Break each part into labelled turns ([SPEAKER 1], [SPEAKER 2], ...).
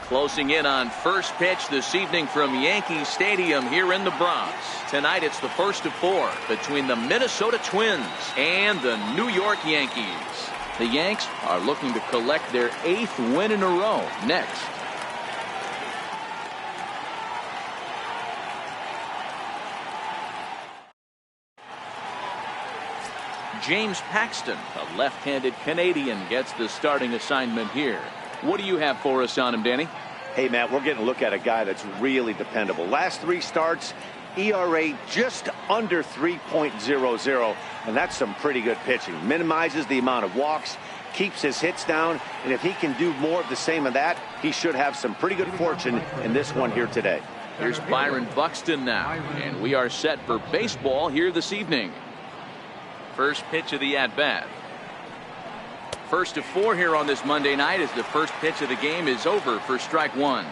[SPEAKER 1] Closing in on first pitch this evening from Yankee Stadium here in the Bronx. Tonight it's the first of 4 between the Minnesota Twins and the New York Yankees. The Yanks are looking to collect their 8th win in a row next. James Paxton, a left-handed Canadian, gets the starting assignment here. What do you have for us on him, Danny?
[SPEAKER 2] Hey, Matt, we're getting a look at a guy that's really dependable. Last 3 starts, ERA just under 3.00, and that's some pretty good pitching. Minimizes the amount of walks, keeps his hits down, and if he can do more of the same of that, he should have some pretty good fortune in this one here today.
[SPEAKER 1] Here's Byron Buxton now, and we are set for baseball here this evening. First pitch of the at-bat. First of 4 here on this Monday night as the first pitch of the game is over for strike 1.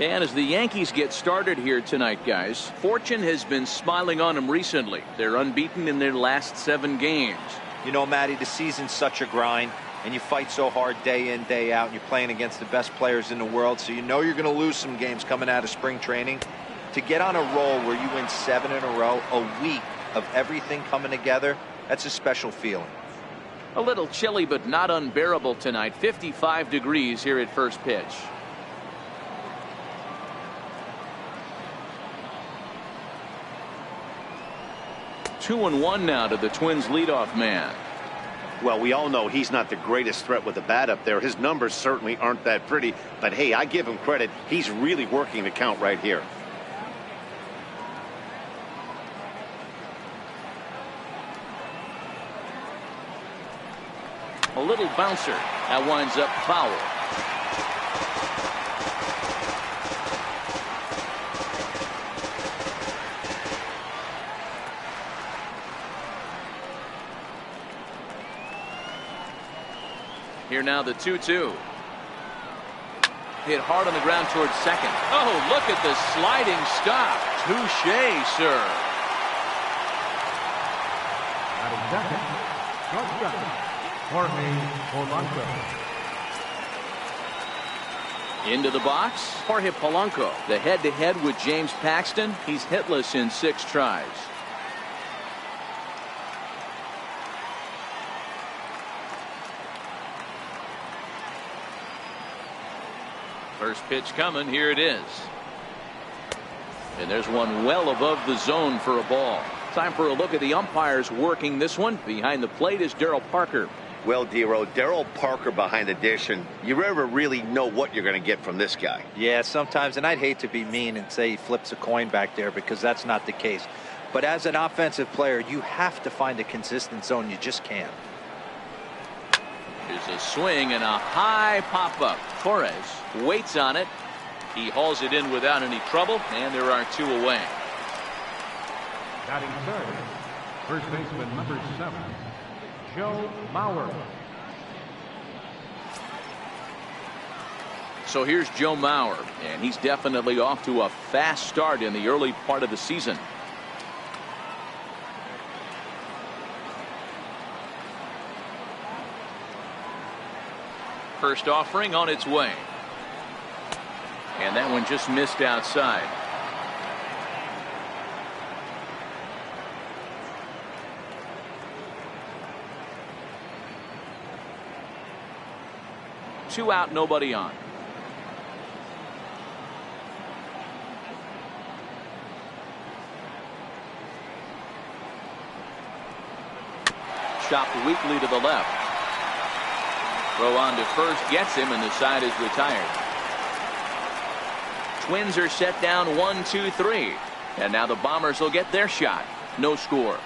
[SPEAKER 1] And as the Yankees get started here tonight, guys, fortune has been smiling on them recently. They're unbeaten in their last 7 games.
[SPEAKER 3] You know, Matty, the season's such a grind, and you fight so hard day in, day out, and you're playing against the best players in the world, so you know you're going to lose some games coming out of spring training. To get on a roll where you win 7 in a row, a week of everything coming together, that's a special feeling.
[SPEAKER 1] A little chilly but not unbearable tonight. 55 degrees here at first pitch. Two and 1 now to the Twins leadoff man.
[SPEAKER 2] Well, we all know he's not the greatest threat with the bat up there. His numbers certainly aren't that pretty, but hey, I give him credit. He's really working the count right here.
[SPEAKER 1] A little bouncer that winds up foul. Here now the 2-2. Hit hard on the ground towards second. Oh, look at the sliding stop. Touche, sir. Into the box, Jorge Polanco. The head-to-head with James Paxton. He's hitless in 6 tries. First pitch coming. Here it is. And there's one well above the zone for a ball. Time for a look at the umpires working this one. Behind the plate is Darryl Parker.
[SPEAKER 2] Well, Dero, Darryl Parker behind the dish, and you never really know what you're going to get from this guy.
[SPEAKER 3] Yeah, sometimes, and I'd hate to be mean and say he flips a coin back there because that's not the case. But as an offensive player, you have to find a consistent zone. You just can't.
[SPEAKER 1] Here's a swing and a high pop-up. Torres waits on it. He hauls it in without any trouble, and there are 2 away.
[SPEAKER 4] Batting third, first baseman number 7, Joe Mauer.
[SPEAKER 1] So here's Joe Mauer, and he's definitely off to a fast start in the early part of the season. First offering on its way. And that one just missed outside. Two out, nobody on. Chopped weakly to the left. Throw on to first gets him, and the side is retired. Twins are set down 1-2-3. And now the Bombers will get their shot. No score.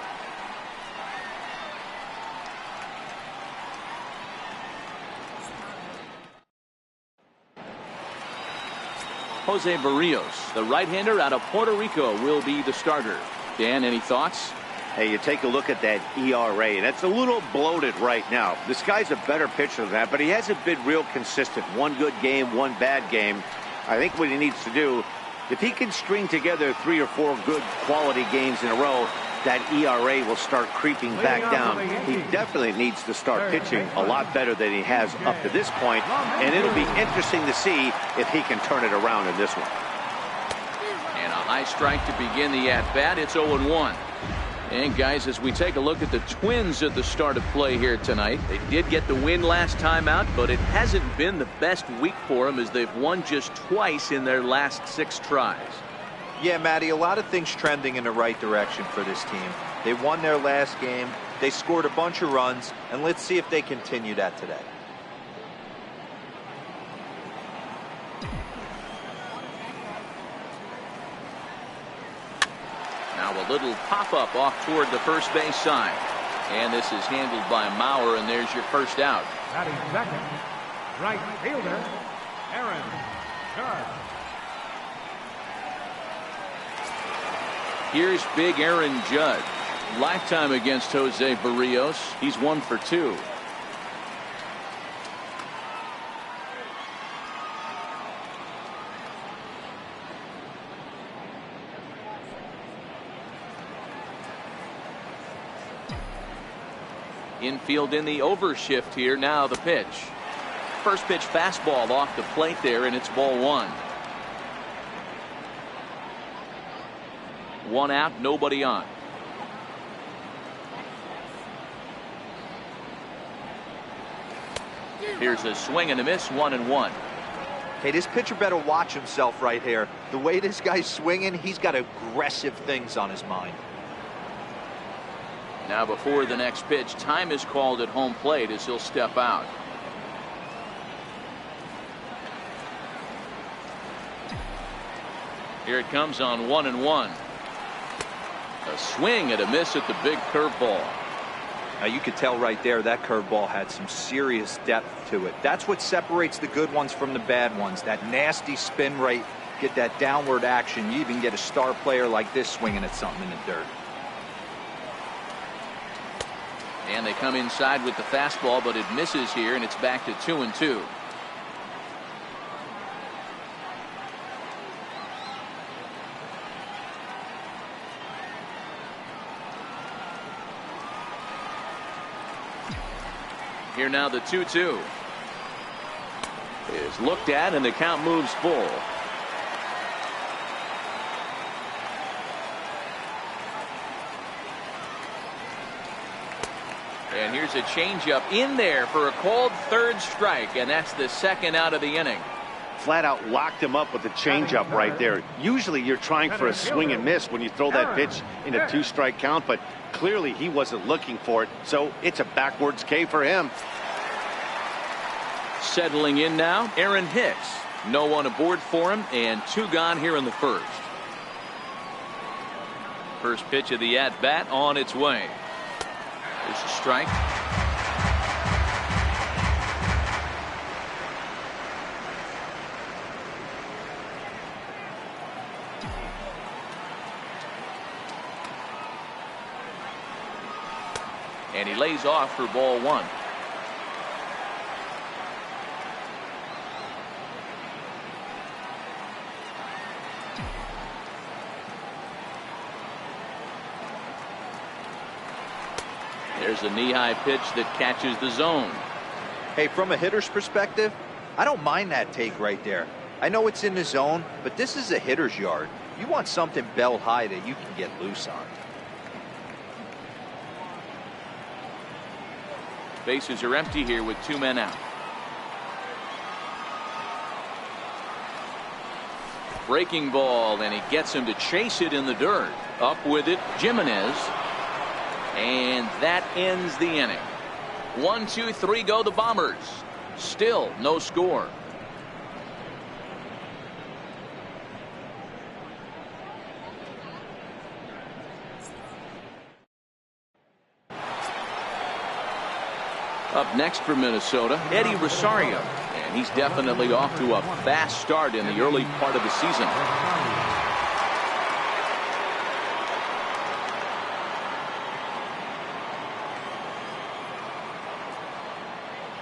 [SPEAKER 1] Jose Berrios, the right-hander out of Puerto Rico, will be the starter. Dan, any thoughts?
[SPEAKER 2] Hey, you take a look at that ERA, and it's a little bloated right now. This guy's a better pitcher than that, but he hasn't been real consistent. One good game, one bad game. I think what he needs to do, if he can string together 3 or 4 good quality games in a row, that ERA will start creeping back down. He definitely needs to start pitching a lot better than he has up to this point, and it'll be interesting to see if he can turn it around in this one.
[SPEAKER 1] And a high strike to begin the at-bat. It's 0-1. And guys, as we take a look at the Twins at the start of play here tonight, they did get the win last time out, but it hasn't been the best week for them as they've won just twice in their last 6 tries.
[SPEAKER 3] Yeah, Matty, a lot of things trending in the right direction for this team. They won their last game, they scored a bunch of runs, and let's see if they continue that today.
[SPEAKER 1] Now a little pop-up off toward the first base side. And this is handled by Mauer, and there's your first out.
[SPEAKER 4] Batting second, right fielder, Aaron Judge.
[SPEAKER 1] Here's big Aaron Judge. Lifetime against Jose Berrios. He's 1 for 2. Infield in the overshift here. Now the pitch. First pitch fastball off the plate there, and it's ball 1. 1 out, nobody on. Here's a swing and a miss, 1-1.
[SPEAKER 3] Hey, this pitcher better watch himself right here. The way this guy's swinging, he's got aggressive things on his mind.
[SPEAKER 1] Now before the next pitch, time is called at home plate as he'll step out. Here it comes on 1-1. A swing and a miss at the big curveball.
[SPEAKER 3] Now you could tell right there that curveball had some serious depth to it. That's what separates the good ones from the bad ones. That nasty spin rate, get that downward action. You even get a star player like this swinging at something in the dirt.
[SPEAKER 1] And they come inside with the fastball, but it misses here, and it's back to 2-2. Here now the 2-2 is looked at, and the count moves full. And here's a changeup in there for a called third strike, and that's the second out of the inning.
[SPEAKER 2] Flat out locked him up with the changeup right there. Usually you're trying for a swing and miss when you throw that pitch in a 2-strike count, but clearly he wasn't looking for it, so it's a backwards K for him.
[SPEAKER 1] Settling in now, Aaron Hicks. No one aboard for him, and 2 gone here in the first. First pitch of the at-bat on its way. There's a strike. And he lays off for ball 1. There's a knee-high pitch that catches the zone.
[SPEAKER 3] Hey, from a hitter's perspective, I don't mind that take right there. I know it's in the zone, but this is a hitter's yard. You want something bell high that you can get loose on.
[SPEAKER 1] Bases are empty here with 2 men out. Breaking ball, and he gets him to chase it in the dirt. Up with it, Jimenez. And that ends the inning. 1, 2, 3 go the Bombers. Still no score. Up next for Minnesota, Eddie Rosario. And he's definitely off to a fast start in the early part of the season.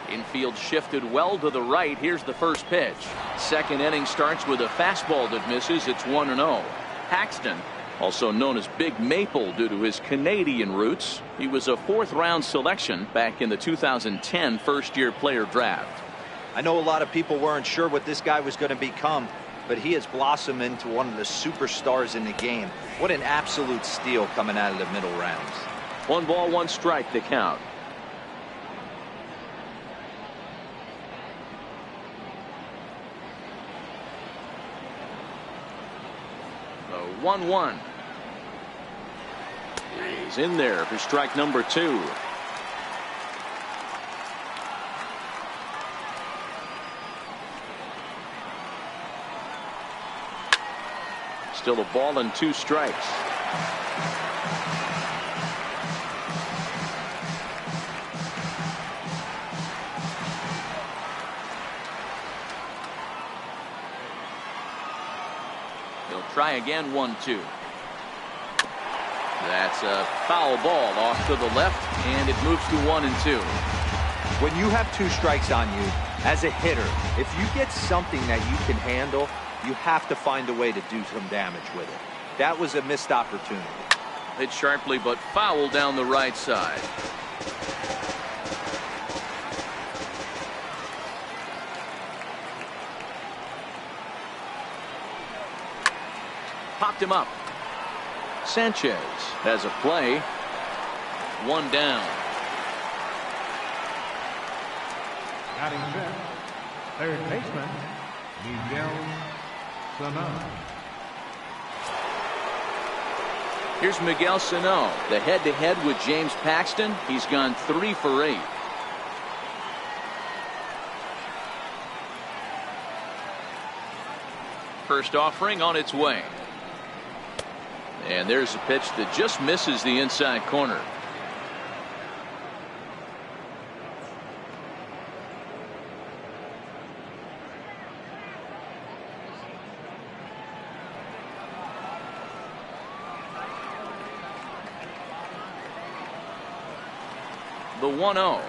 [SPEAKER 1] Infield shifted well to the right. Here's the first pitch. Second inning starts with a fastball that misses. It's 1-0. Paxton Also known as Big Maple due to his Canadian roots. He was a 4th-round selection back in the 2010 first-year player draft.
[SPEAKER 3] I know a lot of people weren't sure what this guy was going to become, but he has blossomed into one of the superstars in the game. What an absolute steal coming out of the middle rounds.
[SPEAKER 1] 1 ball, 1 strike the count. The 1-1 is in there for strike number 2. Still a ball and 2 strikes. He'll try again. 1-2. That's a foul ball off to the left, and it moves to 1-2.
[SPEAKER 3] When you have 2 strikes on you as a hitter, if you get something that you can handle, you have to find a way to do some damage with it. That was a missed opportunity.
[SPEAKER 1] Hit sharply but foul down the right side. Popped him up. Sanchez has a play. 1 down.
[SPEAKER 4] Batting fifth, third baseman, Miguel Sano.
[SPEAKER 1] Here's Miguel Sano. The head-to-head with James Paxton. He's gone 3 for 8. First offering on its way. And there's a pitch that just misses the inside corner. The 1-0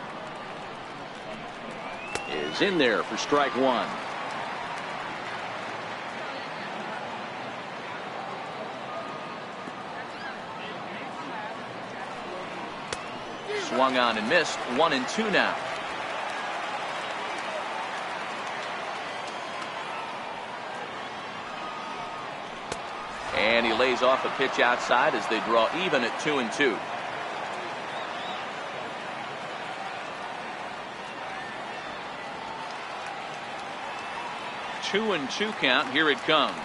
[SPEAKER 1] is in there for strike 1. Swung on and missed. 1-2 now. And he lays off a pitch outside as they draw even at 2-2. 2-2 count. Here it comes.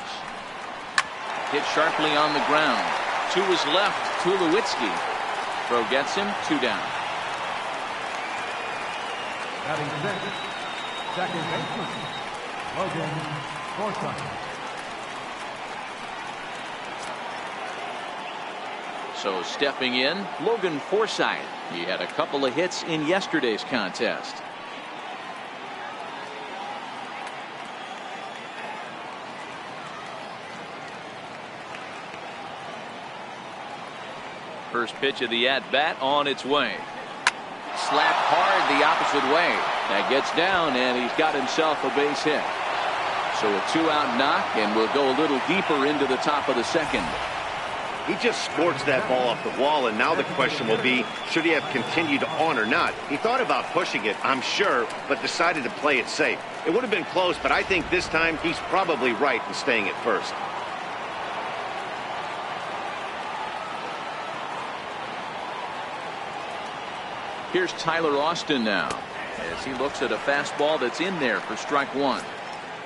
[SPEAKER 1] Hit sharply on the ground. To his left. Tulowitzki. Throw gets him. 2 down.
[SPEAKER 4] Batting sixth, second baseman, Logan Forsythe.
[SPEAKER 1] So stepping in, Logan Forsythe. He had a couple of hits in yesterday's contest. First pitch of the at-bat on its way. Slapped hard the opposite way. That gets down, and he's got himself a base hit. So a 2-out knock, and we'll go a little deeper into the top of the second.
[SPEAKER 2] He just sports that ball off the wall, and now the question will be, should he have continued on or not? He thought about pushing it, I'm sure, but decided to play it safe. It would have been close, but I think this time he's probably right in staying at first.
[SPEAKER 1] Here's Tyler Austin now as he looks at a fastball that's in there for strike 1.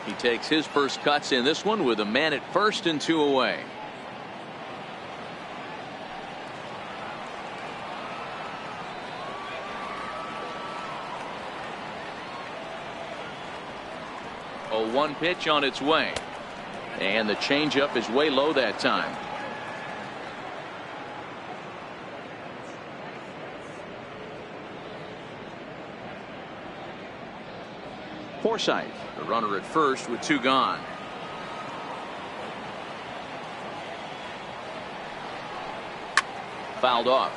[SPEAKER 1] He takes his first cuts in this one with a man at first and 2 away. A 1 pitch on its way, and the changeup is way low that time. Forsythe, the runner at first with 2 gone. Fouled off.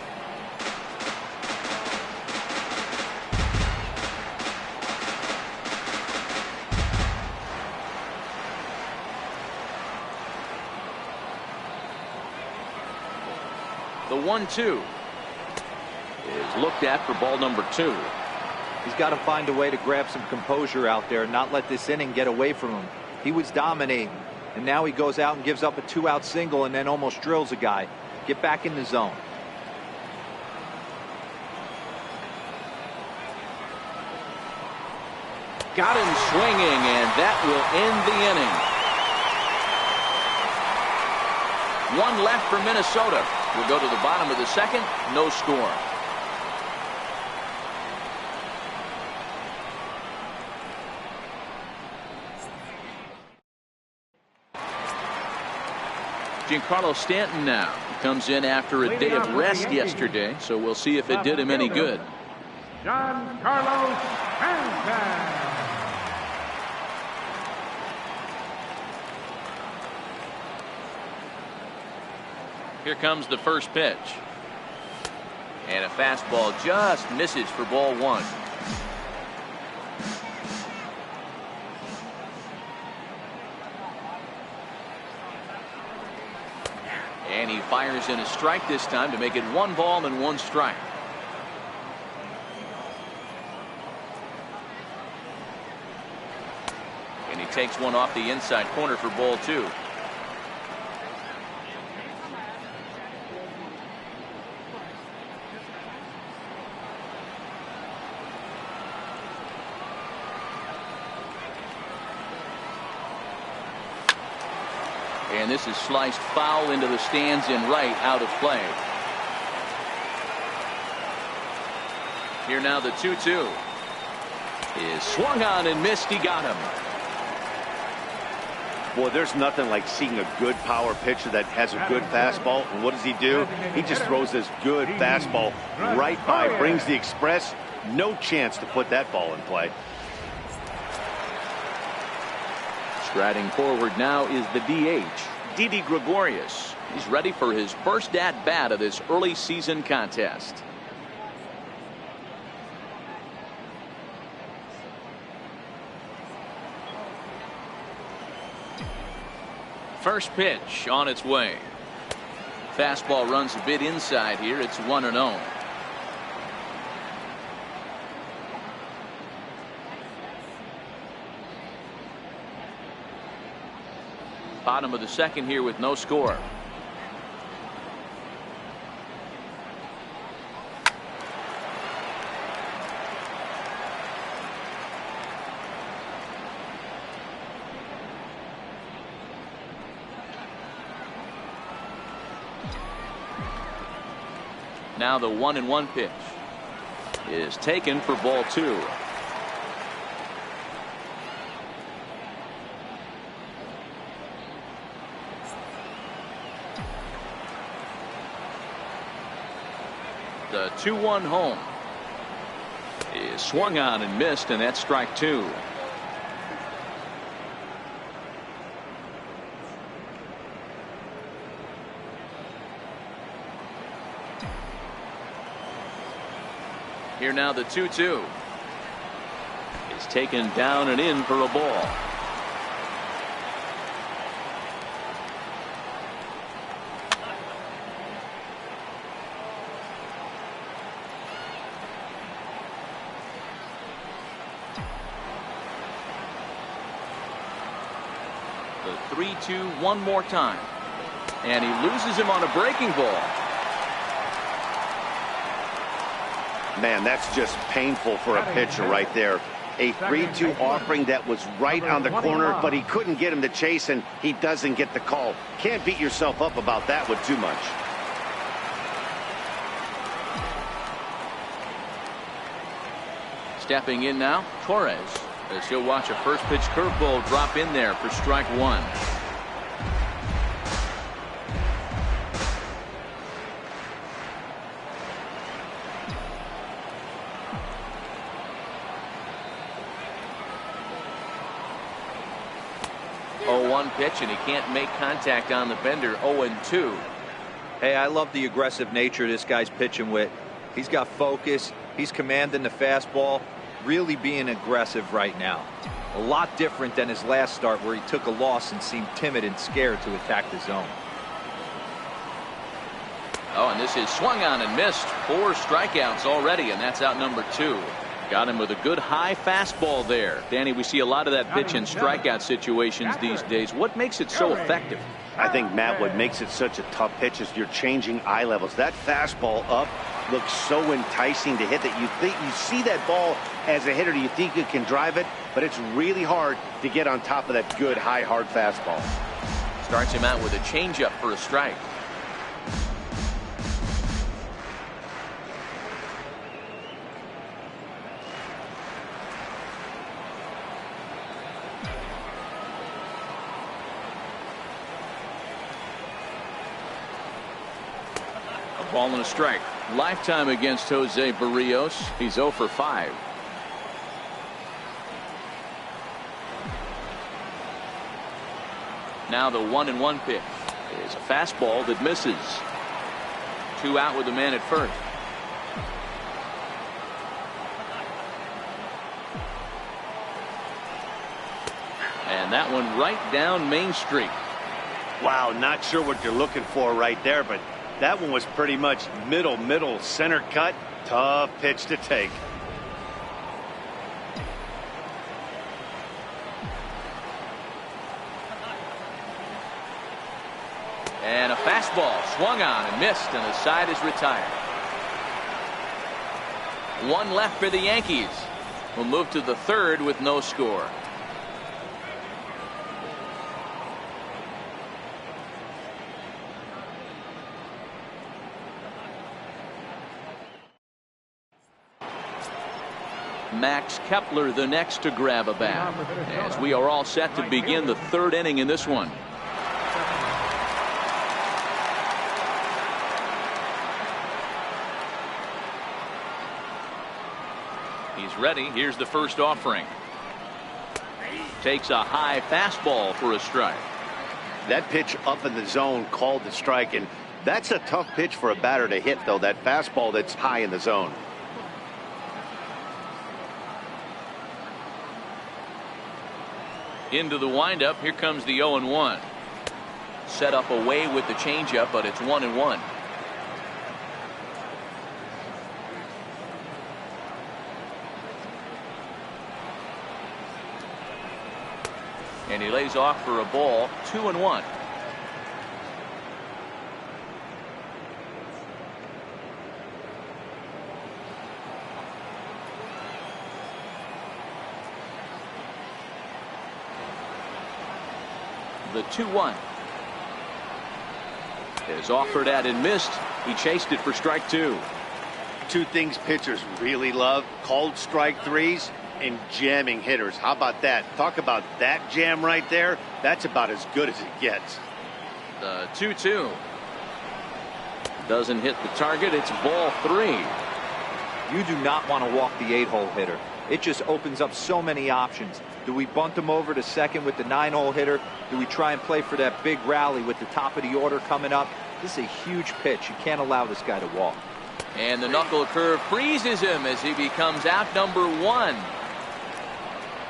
[SPEAKER 1] The 1-2 is looked at for ball number 2.
[SPEAKER 3] He's got to find a way to grab some composure out there and not let this inning get away from him. He was dominating, and now he goes out and gives up a 2-out single and then almost drills a guy. Get back in the zone.
[SPEAKER 1] Got him swinging, and that will end the inning. One left for Minnesota. We'll go to the bottom of the second. No score. Giancarlo Stanton now comes in after a day of rest yesterday, so we'll see if it did him any good.
[SPEAKER 4] Giancarlo Stanton.
[SPEAKER 1] Here comes the first pitch. And a fastball just misses for ball 1. And he fires in a strike this time to make it 1 ball and 1 strike. And he takes one off the inside corner for ball 2. And this is sliced foul into the stands in right, out of play. Here now the 2-2 is swung on and missed. He got him.
[SPEAKER 2] Boy, there's nothing like seeing a good power pitcher that has a good fastball. And what does he do? He just throws this good fastball right by, brings the express. No chance to put that ball in play.
[SPEAKER 1] Striding forward now is the DH, Didi Gregorius. He's ready for his first at-bat of this early season contest. First pitch on its way. Fastball runs a bit inside here. It's 1-0. Bottom of the second here with no score. Now the 1-1 pitch is taken for ball 2. The 2-1 home is swung on and missed, and that's strike 2. Here now the 2-2 is taken down and in for a ball. The 3-2 one more time, and he loses him on a breaking ball.
[SPEAKER 2] Man, that's just painful for a pitcher right there. A 3-2 offering that was right on the corner, but he couldn't get him to chase, and he doesn't get the call. Can't beat yourself up about that one too much.
[SPEAKER 1] Stepping in now, Torres, as he'll watch a first pitch curveball drop in there for strike 1. Pitch, and he can't make contact on the bender. 0-2.
[SPEAKER 3] Hey, I love the aggressive nature this guy's pitching with. He's got focus. He's commanding the fastball. Really being aggressive right now. A lot different than his last start where he took a loss and seemed timid and scared to attack the zone.
[SPEAKER 1] Oh, and this is swung on and missed. 4 strikeouts already, and that's out number 2. Got him with a good high fastball there. Danny, we see a lot of that pitch in strikeout situations these days. What makes it so effective?
[SPEAKER 2] I think, Matt, what makes it such a tough pitch is you're changing eye levels. That fastball up looks so enticing to hit that you think you see that ball as a hitter. You think you can drive it, but it's really hard to get on top of that good high hard fastball.
[SPEAKER 1] Starts him out with a changeup for a strike. Ball and a strike. Lifetime against Jose Berrios. He's 0 for 5. Now the 1-1 pitch is a fastball that misses. 2 out with the man at first. And that one right down Main Street.
[SPEAKER 2] Wow, not sure what you're looking for right there, but that one was pretty much middle center cut. Tough pitch to take.
[SPEAKER 1] And a fastball swung on and missed, and the side is retired. 1 left for the Yankees. We'll move to the 3rd with no score. Max Kepler the next to grab a bat, as we are all set to begin the 3rd inning in this one. He's ready. Here's the first offering. Takes a high fastball for a strike.
[SPEAKER 2] That pitch up in the zone called the strike, and that's a tough pitch for a batter to hit, though, that fastball that's high in the zone.
[SPEAKER 1] Into the windup. Here comes the 0-1. Set up away with the changeup, but it's 1-1. And he lays off for a ball. 2-1. The 2-1 is offered at and missed. He chased it for strike 2.
[SPEAKER 2] 2 things pitchers really love: called strike 3s and jamming hitters. How about that? Talk about that jam right there. That's about as good as it gets.
[SPEAKER 1] The 2-2 doesn't hit the target. It's ball 3.
[SPEAKER 3] You do not want to walk the 8-hole hitter. It just opens up so many options. Do we bunt him over to second with the 9-hole hitter? Do we try and play for that big rally with the top of the order coming up? This is a huge pitch. You can't allow this guy to walk.
[SPEAKER 1] And the knuckle curve freezes him as he becomes out number 1.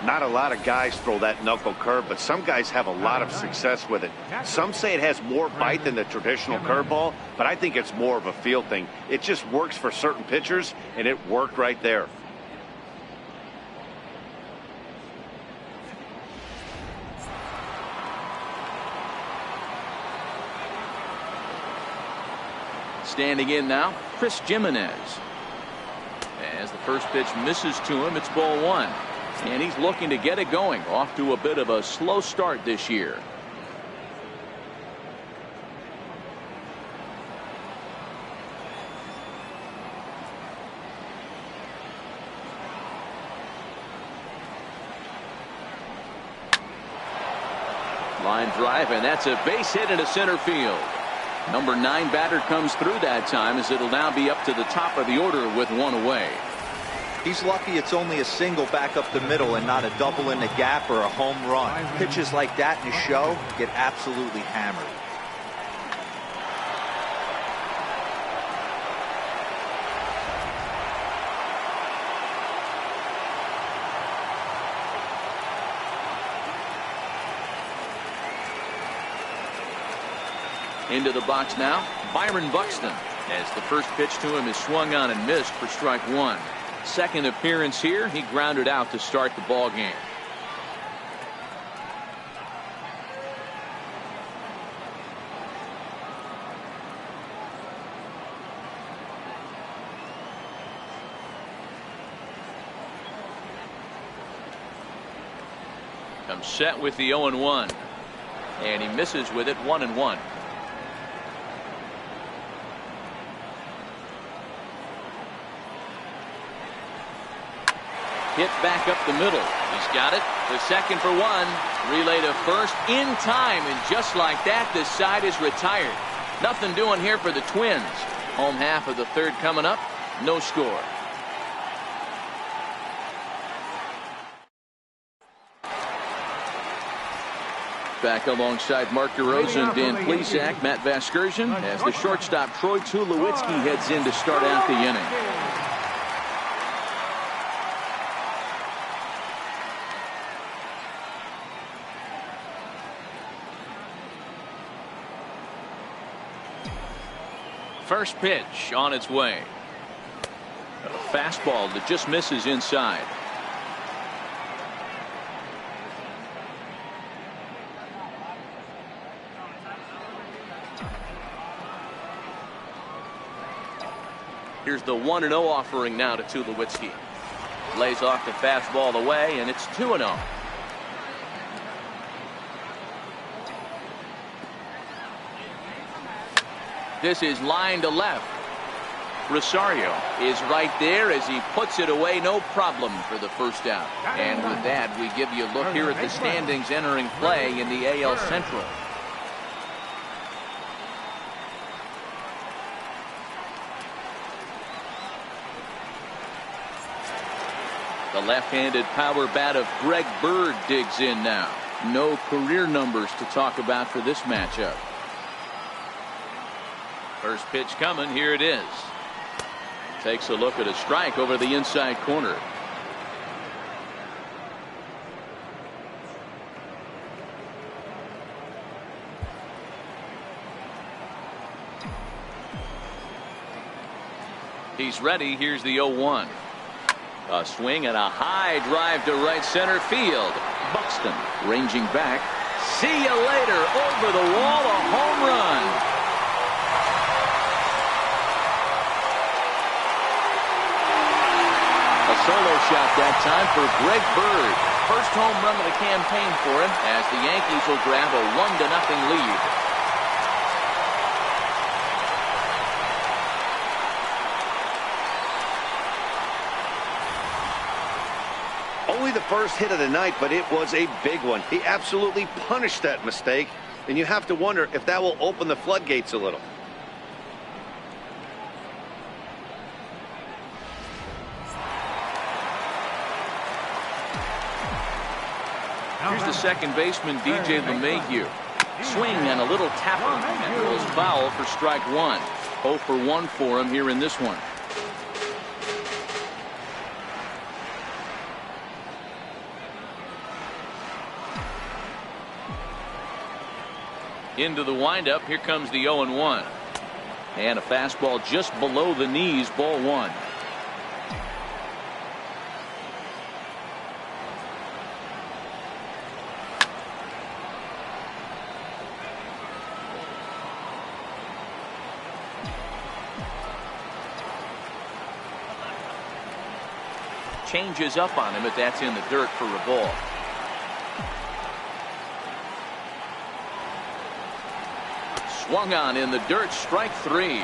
[SPEAKER 2] Not a lot of guys throw that knuckle curve, but some guys have a lot of success with it. Some say it has more bite than the traditional curveball, but I think it's more of a feel thing. It just works for certain pitchers, and it worked right there.
[SPEAKER 1] Standing in now, Chris Jimenez. As the first pitch misses to him, it's ball 1. And he's looking to get it going. Off to a bit of a slow start this year. Line drive, and that's a base hit into center field. Number 9 batter comes through that time, as it'll now be up to the top of the order with 1 away.
[SPEAKER 3] He's lucky it's only a single back up the middle and not a double in the gap or a home run. Pitches like that in a show get absolutely hammered.
[SPEAKER 1] Into the box now, Byron Buxton, as the first pitch to him is swung on and missed for strike one. Second appearance here, he grounded out to start the ball game. Comes set with the 0-1, and he misses with it. 1-1. Hit back up the middle. He's got it. The second for one. Relay to first in time, and just like that, the side is retired. Nothing doing here for the Twins. Home half of the third coming up. No score. Back alongside Mark DeRosa and Dan Plesac, Matt Vasgersian, as the shortstop Troy Tulowitzki heads in to start out the inning. First pitch on its way. A fastball that just misses inside. Here's the 1-0 offering now to Tulowitzki. Lays off the fastball away, and it's 2-0. This is line to left. Rosario is right there as he puts it away, no problem for the first out. And with that, we give you a look here at the standings entering play in the AL Central. The left-handed power bat of Greg Bird digs in now. No career numbers to talk about for this matchup. First pitch coming. Here it is. Takes a look at a strike over the inside corner. He's ready. Here's the 0-1. A swing and a high drive to right center field. Buxton ranging back. See you later. Over the wall, a home run. A solo shot that time for Greg Bird. First home run of the campaign for him as the Yankees will grab a 1-0 lead.
[SPEAKER 2] Only the first hit of the night, but it was a big one. He absolutely punished that mistake, and you have to wonder if that will open the floodgates a little.
[SPEAKER 1] Here's the second baseman, DJ LeMahieu. Swing and a little tapper, and goes foul for strike one. 0 for 1 for him here in this one. Into the windup. Here comes the 0-1. And a fastball just below the knees. Ball one. Changes up on him, but that's in the dirt for a ball. Swung on in the dirt, strike three.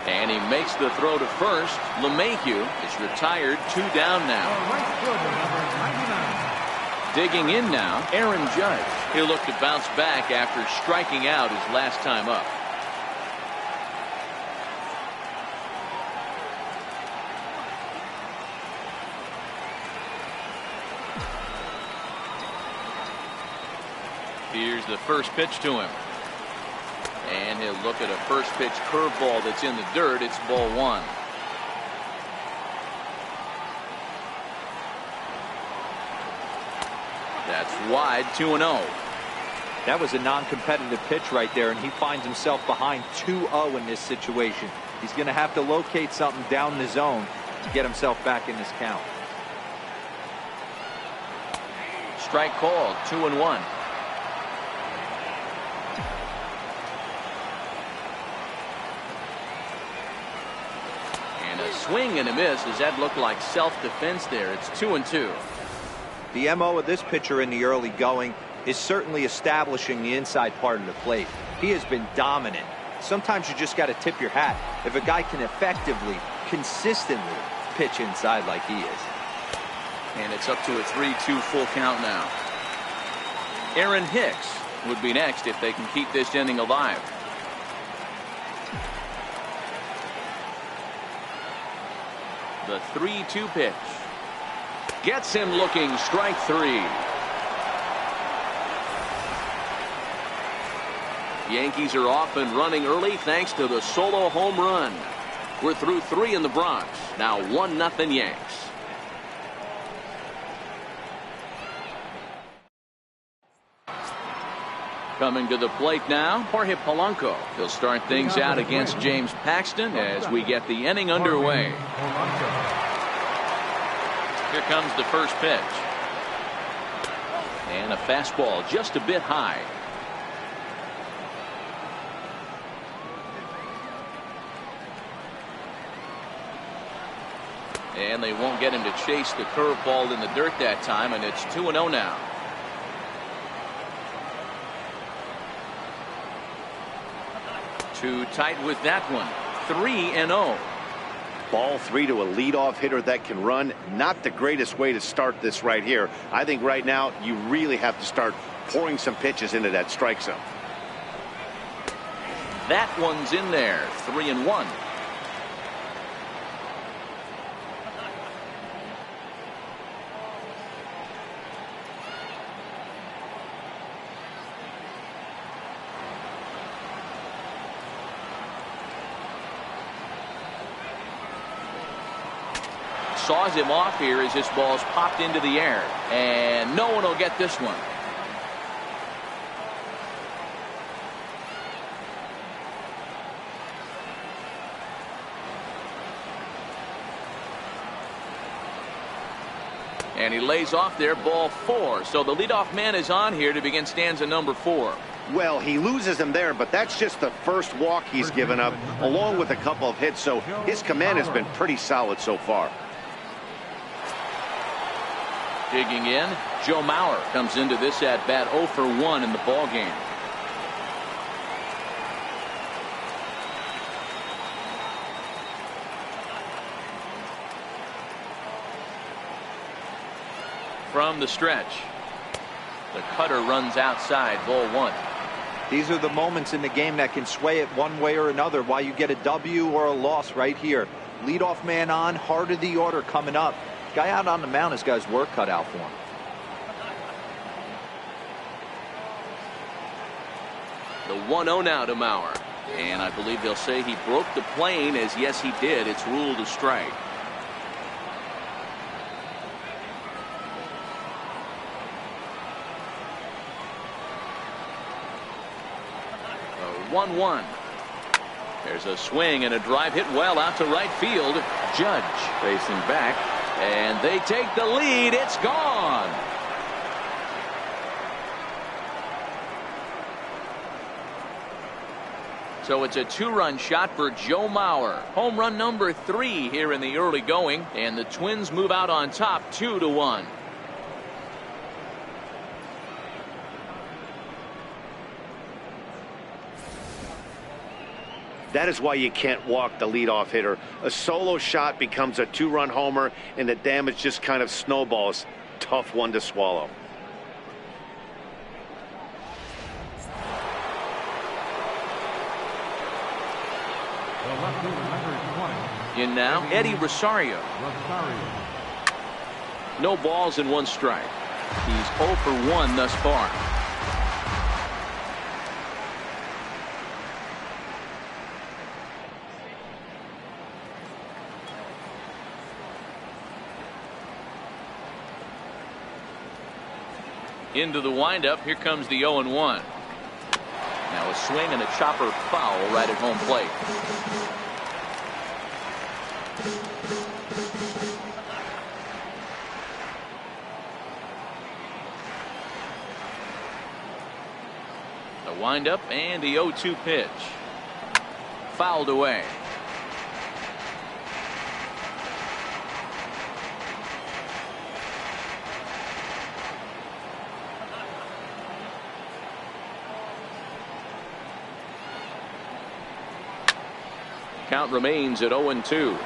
[SPEAKER 1] And he makes the throw to first. LeMahieu is retired, 2 down now. Digging in now, Aaron Judge. He'll look to bounce back after striking out his last time up. Here's the first pitch to him. And he'll look at a first pitch curveball that's in the dirt. It's ball one. That's wide, 2-0.
[SPEAKER 3] That was a non-competitive pitch right there, and he finds himself behind 2-0 in this situation. He's going to have to locate something down the zone to get himself back in this count.
[SPEAKER 1] Strike called, 2-1. And a swing and a miss. Does that look like self-defense there? It's 2-2.
[SPEAKER 3] The MO of this pitcher in the early going is certainly establishing the inside part of the plate. He has been dominant. Sometimes you just got to tip your hat if a guy can effectively, consistently pitch inside like he is.
[SPEAKER 1] And it's up to a 3-2 full count now. Aaron Hicks would be next if they can keep this inning alive. The 3-2 pitch. Gets him looking, strike three. Yankees are off and running early thanks to the solo home run. We're through 3 in the Bronx. Now 1-0 Yanks. Coming to the plate now, Jorge Polanco. He'll start things out against James Paxton as we get the inning underway. Here comes the first pitch. And a fastball just a bit high. And they won't get him to chase the curveball in the dirt that time, and it's 2-0 now. Too tight with that one. 3-0.
[SPEAKER 2] Ball 3 to a leadoff hitter that can run. Not the greatest way to start this right here. I think right now you really have to start pouring some pitches into that strike zone.
[SPEAKER 1] That one's in there. 3-1. Saws him off here as this ball's popped into the air, and no one will get this one. And he lays off there, ball 4. So the leadoff man is on here to begin stanza number 4.
[SPEAKER 2] Well, he loses him there, but that's just the first walk he's given up, along with a couple of hits, so his command has been pretty solid so far.
[SPEAKER 1] Digging in, Joe Mauer comes into this at bat 0 for 1 in the ball game. From the stretch, the cutter runs outside, ball 1.
[SPEAKER 3] These are the moments in the game that can sway it one way or another, why you get a W or a loss right here. Leadoff man on, heart of the order coming up. Guy out on the mound has got his work cut out for him.
[SPEAKER 1] The 1-0 now to Mauer. And I believe they'll say he broke the plane, as yes he did. It's ruled a strike. The 1-1. There's a swing and a drive hit well out to right field. Judge facing back. And they take the lead. It's gone. So it's a 2-run shot for Joe Mauer. Home run number 3 here in the early going. And the Twins move out on top 2-1.
[SPEAKER 2] That is why you can't walk the leadoff hitter. A solo shot becomes a 2-run homer, and the damage just kind of snowballs. Tough one to swallow.
[SPEAKER 4] In
[SPEAKER 1] now, Eddie Rosario. No balls and 1 strike. He's 0 for 1 thus far. Into the windup. Here comes the 0-1. Now a swing and a chopper foul right at home plate. The windup and the 0-2 pitch. Fouled away. Count remains at 0-2.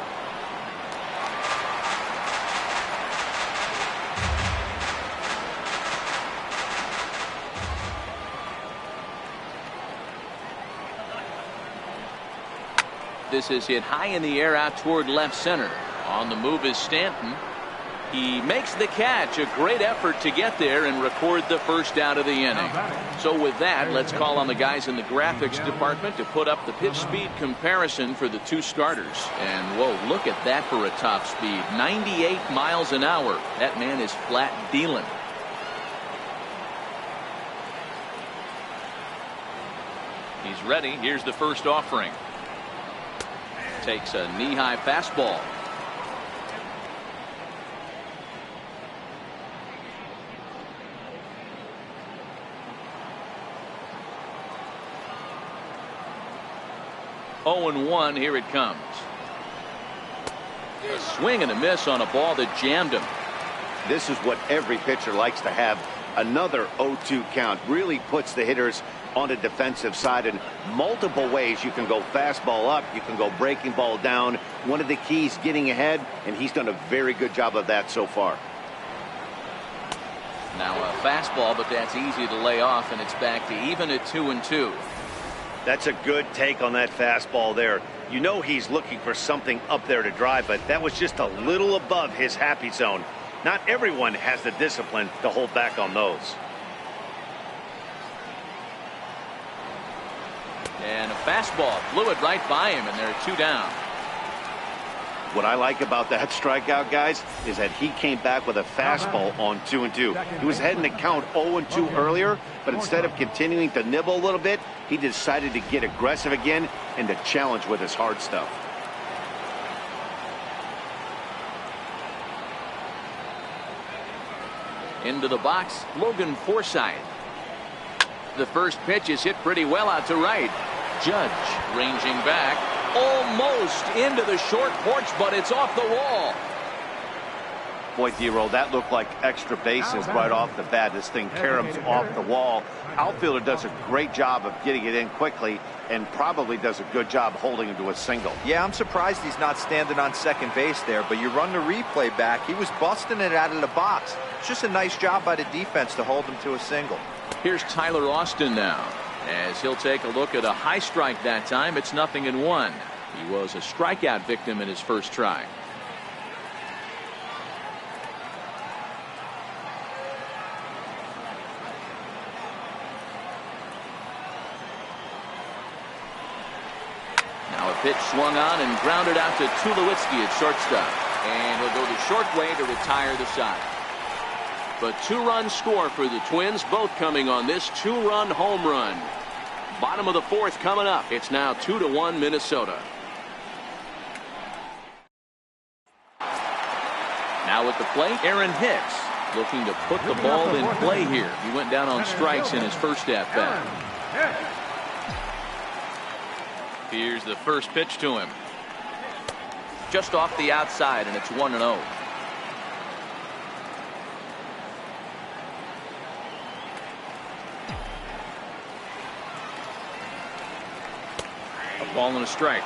[SPEAKER 1] This is hit high in the air out toward left center. On the move is Stanton. He makes the catch. A great effort to get there and record the first out of the inning. So with that, let's call on the guys in the graphics department to put up the pitch speed comparison for the two starters. And whoa, look at that for a top speed. 98 miles an hour. That man is flat dealing. He's ready. Here's the first offering. Takes a knee-high fastball. Oh, 0-1. Here it comes. A swing and a miss on a ball that jammed him.
[SPEAKER 2] This is what every pitcher likes to have. Another 0-2 count really puts the hitters on the defensive side in multiple ways. You can go fastball up, you can go breaking ball down. One of the keys, getting ahead, and he's done a very good job of that so far.
[SPEAKER 1] Now a fastball, but that's easy to lay off, and it's back to even at 2-2.
[SPEAKER 2] That's a good take on that fastball there. You know he's looking for something up there to drive, but that was just a little above his happy zone. Not everyone has the discipline to hold back on those.
[SPEAKER 1] And a fastball blew it right by him, and they're 2 down.
[SPEAKER 2] What I like about that strikeout, guys, is that he came back with a fastball on 2-2. He was heading to count 0-2 earlier, but instead of continuing to nibble a little bit, he decided to get aggressive again and to challenge with his hard stuff.
[SPEAKER 1] Into the box, Logan Forsythe. The first pitch is hit pretty well out to right. Judge ranging back. Almost into the short porch, but it's off the wall.
[SPEAKER 2] Boy, D-Roll, that looked like extra bases right off the bat. This thing caroms off the wall. Outfielder does a great job of getting it in quickly and probably does a good job holding him to a single.
[SPEAKER 3] Yeah, I'm surprised he's not standing on second base there, but you run the replay back. He was busting it out of the box. It's just a nice job by the defense to hold him to a single.
[SPEAKER 1] Here's Tyler Austin now, as he'll take a look at a high strike that time. It's 0-1. He was a strikeout victim in his first try. Now a pitch swung on and grounded out to Tulowitzki at shortstop, and he'll go the short way to retire the side. But 2-run score for the Twins, both coming on this 2-run home run. Bottom of the 4th coming up. It's now 2-1 Minnesota. Now at the plate, Aaron Hicks looking to put the ball in play here. He went down on strikes in his first at bat. Here's the first pitch to him. Just off the outside, and it's 1-0. A ball and a strike.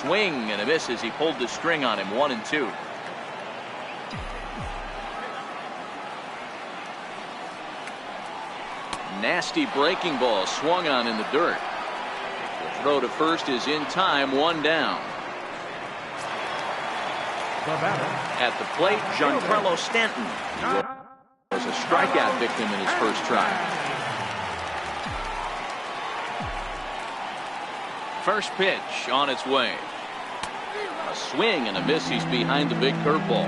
[SPEAKER 1] Swing and a miss as he pulled the string on him. 1-2. Nasty breaking ball swung on in the dirt. The throw to first is in time. 1 down. At the plate, Giancarlo Stanton. He was a strikeout victim in his first try. First pitch on its way. A swing and a miss. He's behind the big curveball.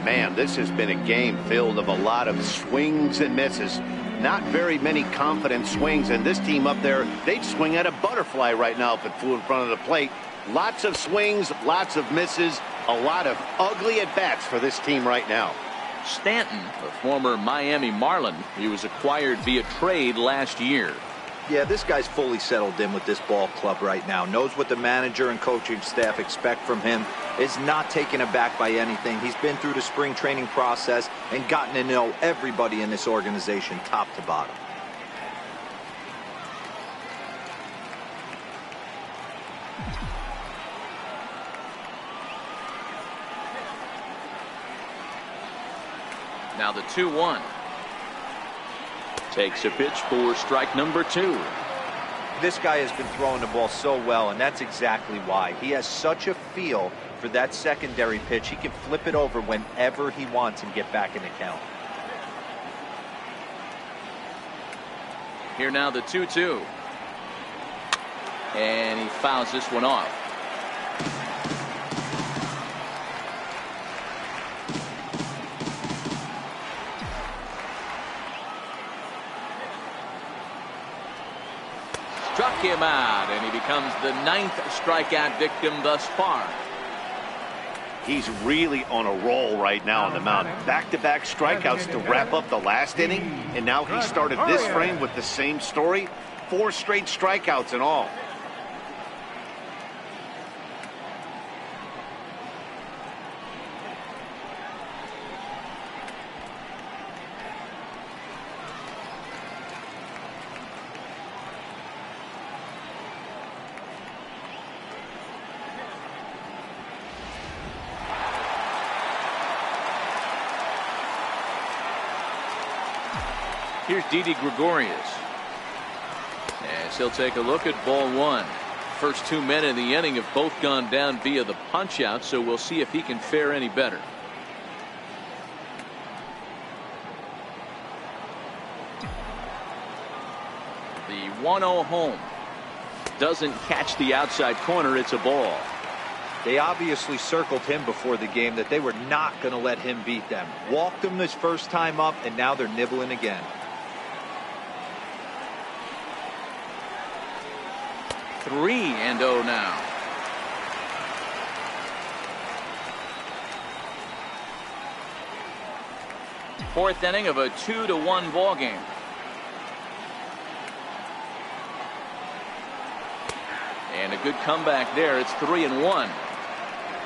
[SPEAKER 2] Man, this has been a game filled of a lot of swings and misses. Not very many confident swings, and this team up there, they'd swing at a butterfly right now if it flew in front of the plate. Lots of swings, lots of misses, a lot of ugly at-bats for this team right now.
[SPEAKER 1] Stanton, a former Miami Marlin, he was acquired via trade last year.
[SPEAKER 3] Yeah, this guy's fully settled in with this ball club right now. Knows what the manager and coaching staff expect from him. Is not taken aback by anything. He's been through the spring training process and gotten to know everybody in this organization top to bottom.
[SPEAKER 1] Now the 2-1. Takes a pitch for strike number 2.
[SPEAKER 3] This guy has been throwing the ball so well, and that's exactly why. He has such a feel for that secondary pitch. He can flip it over whenever he wants and get back in the count.
[SPEAKER 1] Here now the 2-2. And he fouls this one off. Struck him out, and he becomes the 9th strikeout victim thus far.
[SPEAKER 2] He's really on a roll right now on the mound. Back-to-back strikeouts to wrap up the last inning, and now he started this frame with the same story. 4 straight strikeouts in all.
[SPEAKER 1] Here's Didi Gregorius. As he'll take a look at ball 1. First 2 men in the inning have both gone down via the punch out, so we'll see if he can fare any better. The 1-0 home. Doesn't catch the outside corner. It's a ball.
[SPEAKER 3] They obviously circled him before the game that they were not going to let him beat them. Walked him this first time up, and now they're nibbling again.
[SPEAKER 1] 3-0 now. Fourth inning of a 2-1 ball game. And a good comeback there. It's 3-1.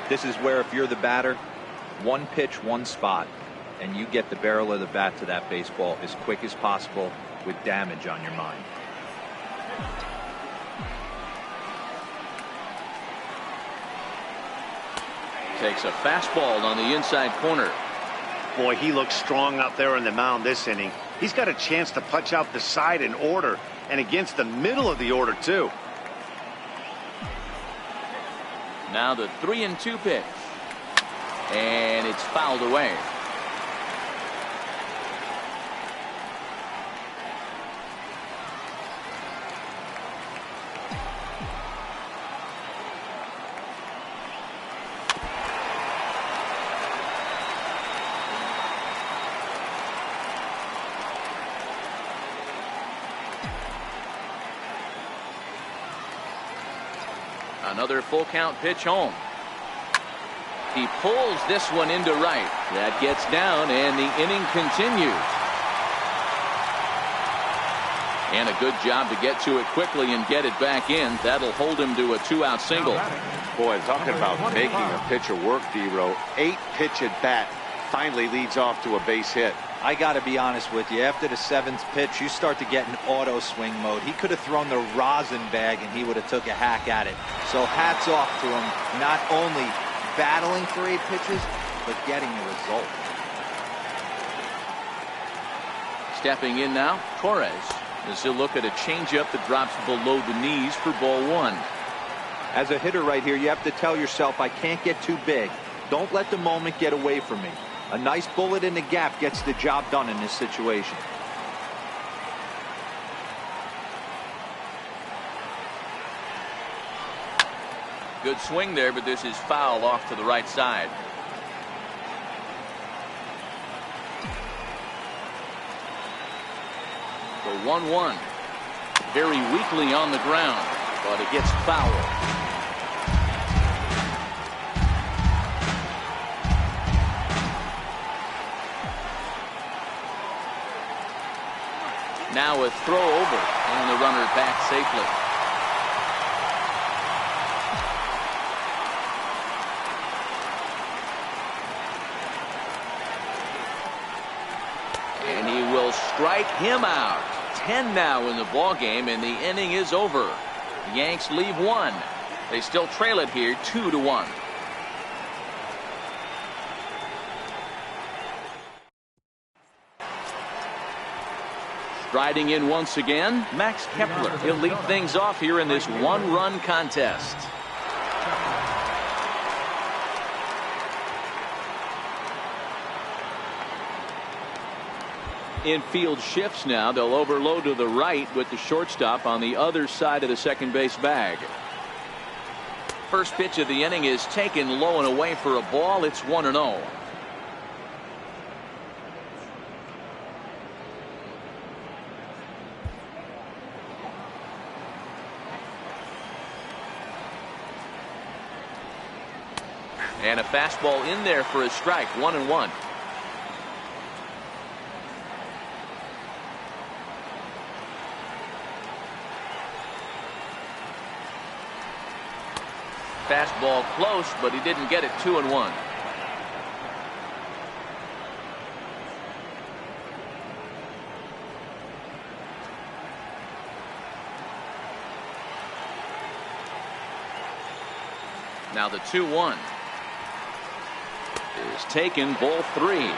[SPEAKER 3] This is where, if you're the batter, one pitch, one spot, and you get the barrel of the bat to that baseball as quick as possible with damage on your mind.
[SPEAKER 1] Takes a fastball on the inside corner.
[SPEAKER 2] Boy, he looks strong out there on the mound this inning. He's got a chance to punch out the side in order, and against the middle of the order, too.
[SPEAKER 1] Now the 3-2 pitch. And it's fouled away. Another full count pitch home. He pulls this one into right. That gets down, and the inning continues. And a good job to get to it quickly and get it back in. That'll hold him to a 2-out single.
[SPEAKER 2] Boy, talking about making a pitcher work, D-Row. 8-pitch at bat finally leads off to a base hit.
[SPEAKER 3] I got to be honest with you. After the 7th pitch, you start to get in auto swing mode. He could have thrown the rosin bag, and he would have took a hack at it. So hats off to him, not only battling for 8 pitches, but getting a result.
[SPEAKER 1] Stepping in now, Torres, as he'll look at a changeup that drops below the knees for ball 1.
[SPEAKER 3] As a hitter right here, you have to tell yourself, I can't get too big. Don't let the moment get away from me. A nice bullet in the gap gets the job done in this situation.
[SPEAKER 1] Good swing there, but this is foul off to the right side. The 1-1. Very weakly on the ground, but it gets foul. Now a throw over, and the runner back safely. And he will strike him out. 10 now in the ball game, and the inning is over. The Yanks leave one. They still trail it here 2-1. Striding in once again, Max Kepler. He'll lead things off here in this one-run contest. Infield shifts now. They'll overload to the right with the shortstop on the other side of the second base bag. First pitch of the inning is taken low and away for a ball. It's 1-0. And a fastball in there for a strike. 1-1. Fastball close, but he didn't get it. 2-1. Now the 2-1 is taken, ball 3.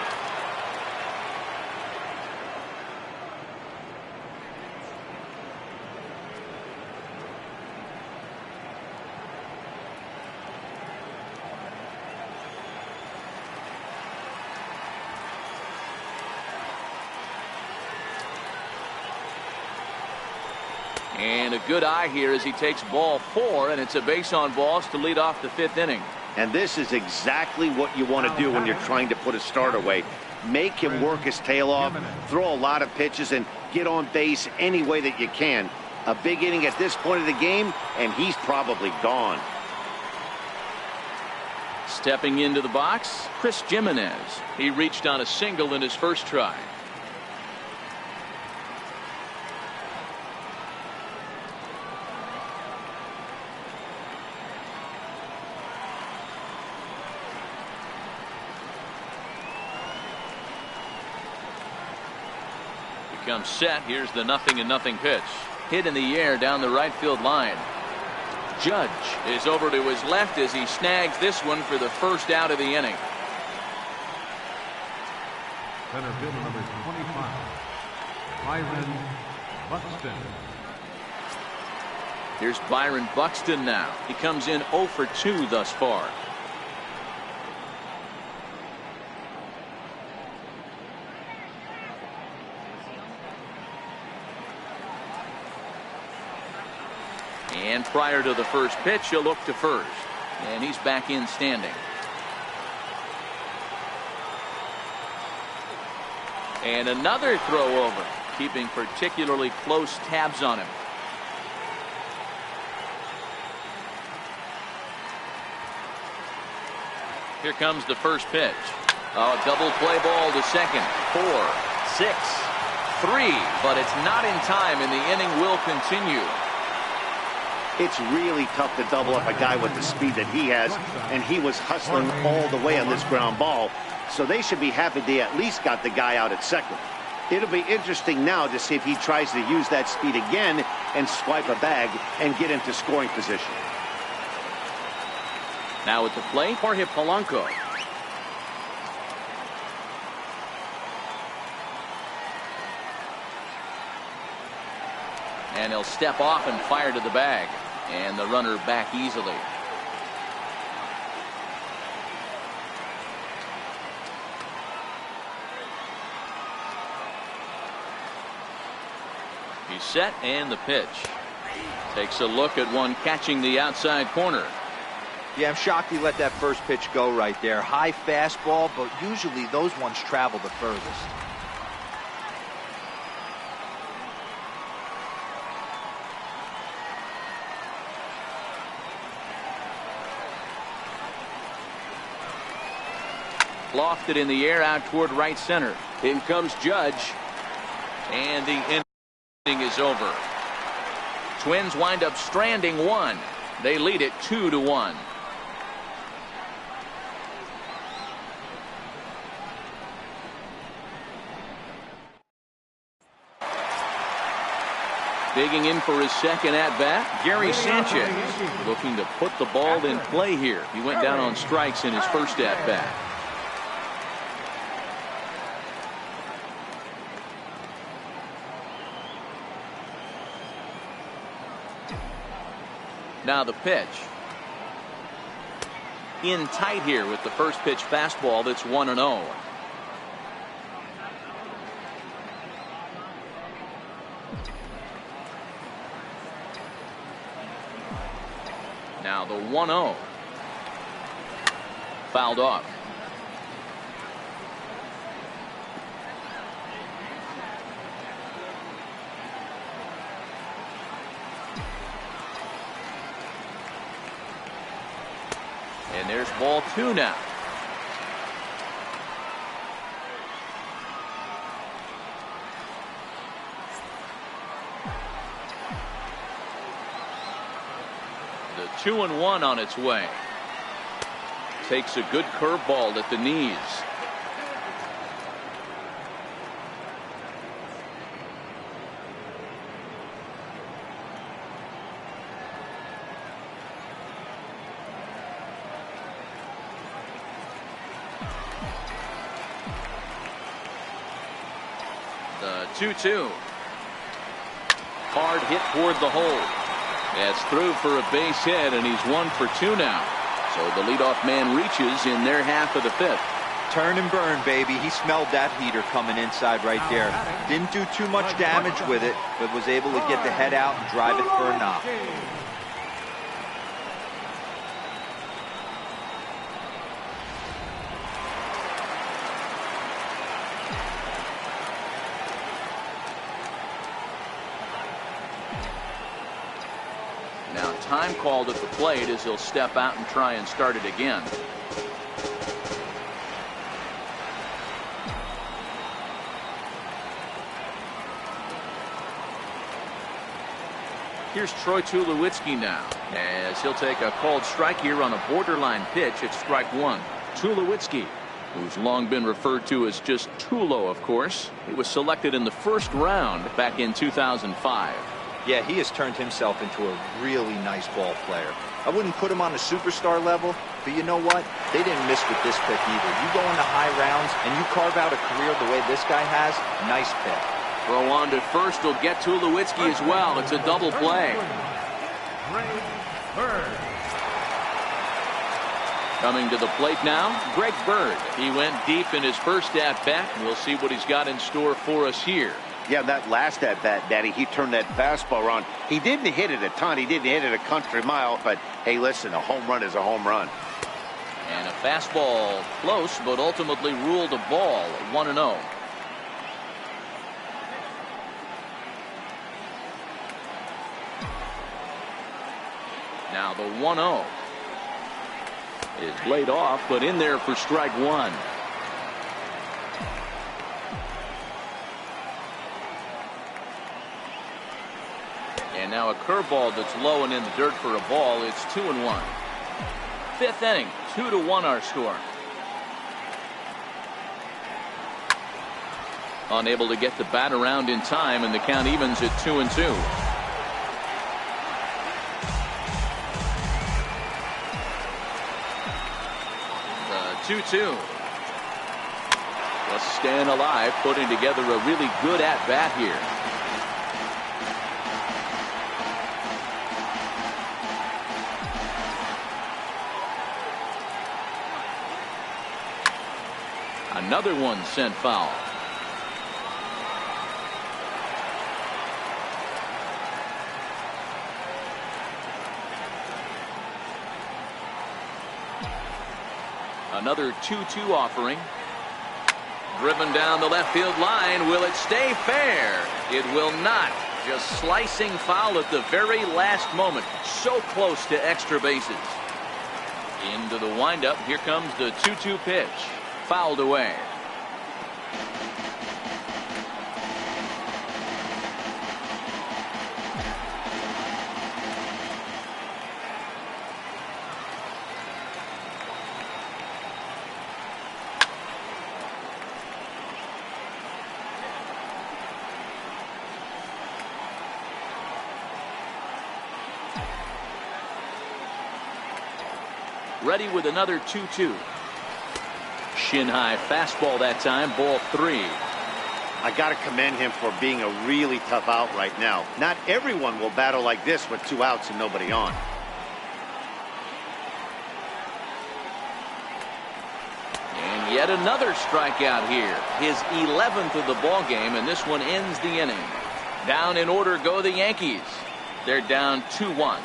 [SPEAKER 1] And a good eye here as he takes ball 4, and it's a base on balls to lead off the 5th inning.
[SPEAKER 2] And this is exactly what you want to do when you're trying to put a start away. Make him work his tail off, throw a lot of pitches, and get on base any way that you can. A big inning at this point of the game, and he's probably gone.
[SPEAKER 1] Stepping into the box, Chris Jimenez. He reached on a single in his first try. Comes set. Here's the 0-0 pitch. Hit in the air down the right field line. Judge is over to his left as he snags this one for the first out of the inning.
[SPEAKER 4] Center fielder number 25, Byron Buxton.
[SPEAKER 1] Here's Byron Buxton now. He comes in 0 for 2 thus far. And prior to the first pitch, he'll look to first. And he's back in standing. And another throw over, keeping particularly close tabs on him. Here comes the first pitch. A double play ball to second. 4, 6, 3. But it's not in time, and the inning will continue.
[SPEAKER 2] It's really tough to double up a guy with the speed that he has, and he was hustling all the way on this ground ball. So they should be happy they at least got the guy out at second. It'll be interesting now to see if he tries to use that speed again and swipe a bag and get into scoring position.
[SPEAKER 1] Now at the plate, Jorge Polanco. And he'll step off and fire to the bag. And the runner back easily. He's set, and the pitch. Takes a look at one catching the outside corner.
[SPEAKER 3] Yeah, I'm shocked he let that first pitch go right there. High fastball, but usually those ones travel the furthest.
[SPEAKER 1] Lofted in the air out toward right center. In comes Judge. And the inning is over. Twins wind up stranding one. They lead it 2-1. Digging in for his second at-bat, Gary Sanchez, looking to put the ball in play here. He went down on strikes in his first at-bat. Now the pitch. In tight here with the first pitch fastball that's 1-0. Now the 1-0. Fouled off. And there's ball 2 now. The 2-1 on its way. Takes a good curveball at the knees. The 2-2. Hard hit toward the hole. That's through for a base hit, and he's 1 for 2 now. So the leadoff man reaches in their half of the 5th.
[SPEAKER 3] Turn and burn, baby. He smelled that heater coming inside right there. Didn't do too much damage with it, but was able to get the head out and drive it for a knock.
[SPEAKER 1] Now time called at the plate as he'll step out and try and start it again. Here's Troy Tulowitzki now as he'll take a called strike here on a borderline pitch at strike 1. Tulowitzki, who's long been referred to as just Tulo, of course. He was selected in the first round back in 2005.
[SPEAKER 3] Yeah, he has turned himself into a really nice ball player. I wouldn't put him on a superstar level, but you know what? They didn't miss with this pick either. You go into high rounds and you carve out a career the way this guy has, nice pick.
[SPEAKER 1] Throw on to first will get Tulowitzki as well. It's a double play. Coming to the plate now, Greg Bird. He went deep in his first at-bat. We'll see what he's got in store for us here.
[SPEAKER 2] Yeah, that last at-bat, Daddy, he turned that fastball around. He didn't hit it a ton. He didn't hit it a country mile. But, hey, listen, a home run is a home run.
[SPEAKER 1] And a fastball close, but ultimately ruled a ball, 1-0. Now the 1-0 is laid off, but in there for strike 1. And now a curveball that's low and in the dirt for a ball. It's 2-1. 5th inning, 2-1 our score. Unable to get the bat around in time, and the count evens at 2-2. The 2-2. Just staying alive, putting together a really good at-bat here. Another one sent foul. Another 2-2 offering. Driven down the left field line. Will it stay fair? It will not. Just slicing foul at the very last moment. So close to extra bases. Into the windup. Here comes the 2-2 pitch. Fouled away. Ready with another 2-2. Shin high fastball that time. Ball 3.
[SPEAKER 2] I got to commend him for being a really tough out right now. Not everyone will battle like this with 2 outs and nobody on.
[SPEAKER 1] And yet another strikeout here. His 11th of the ball game, and this one ends the inning. Down in order go the Yankees. They're down 2-1.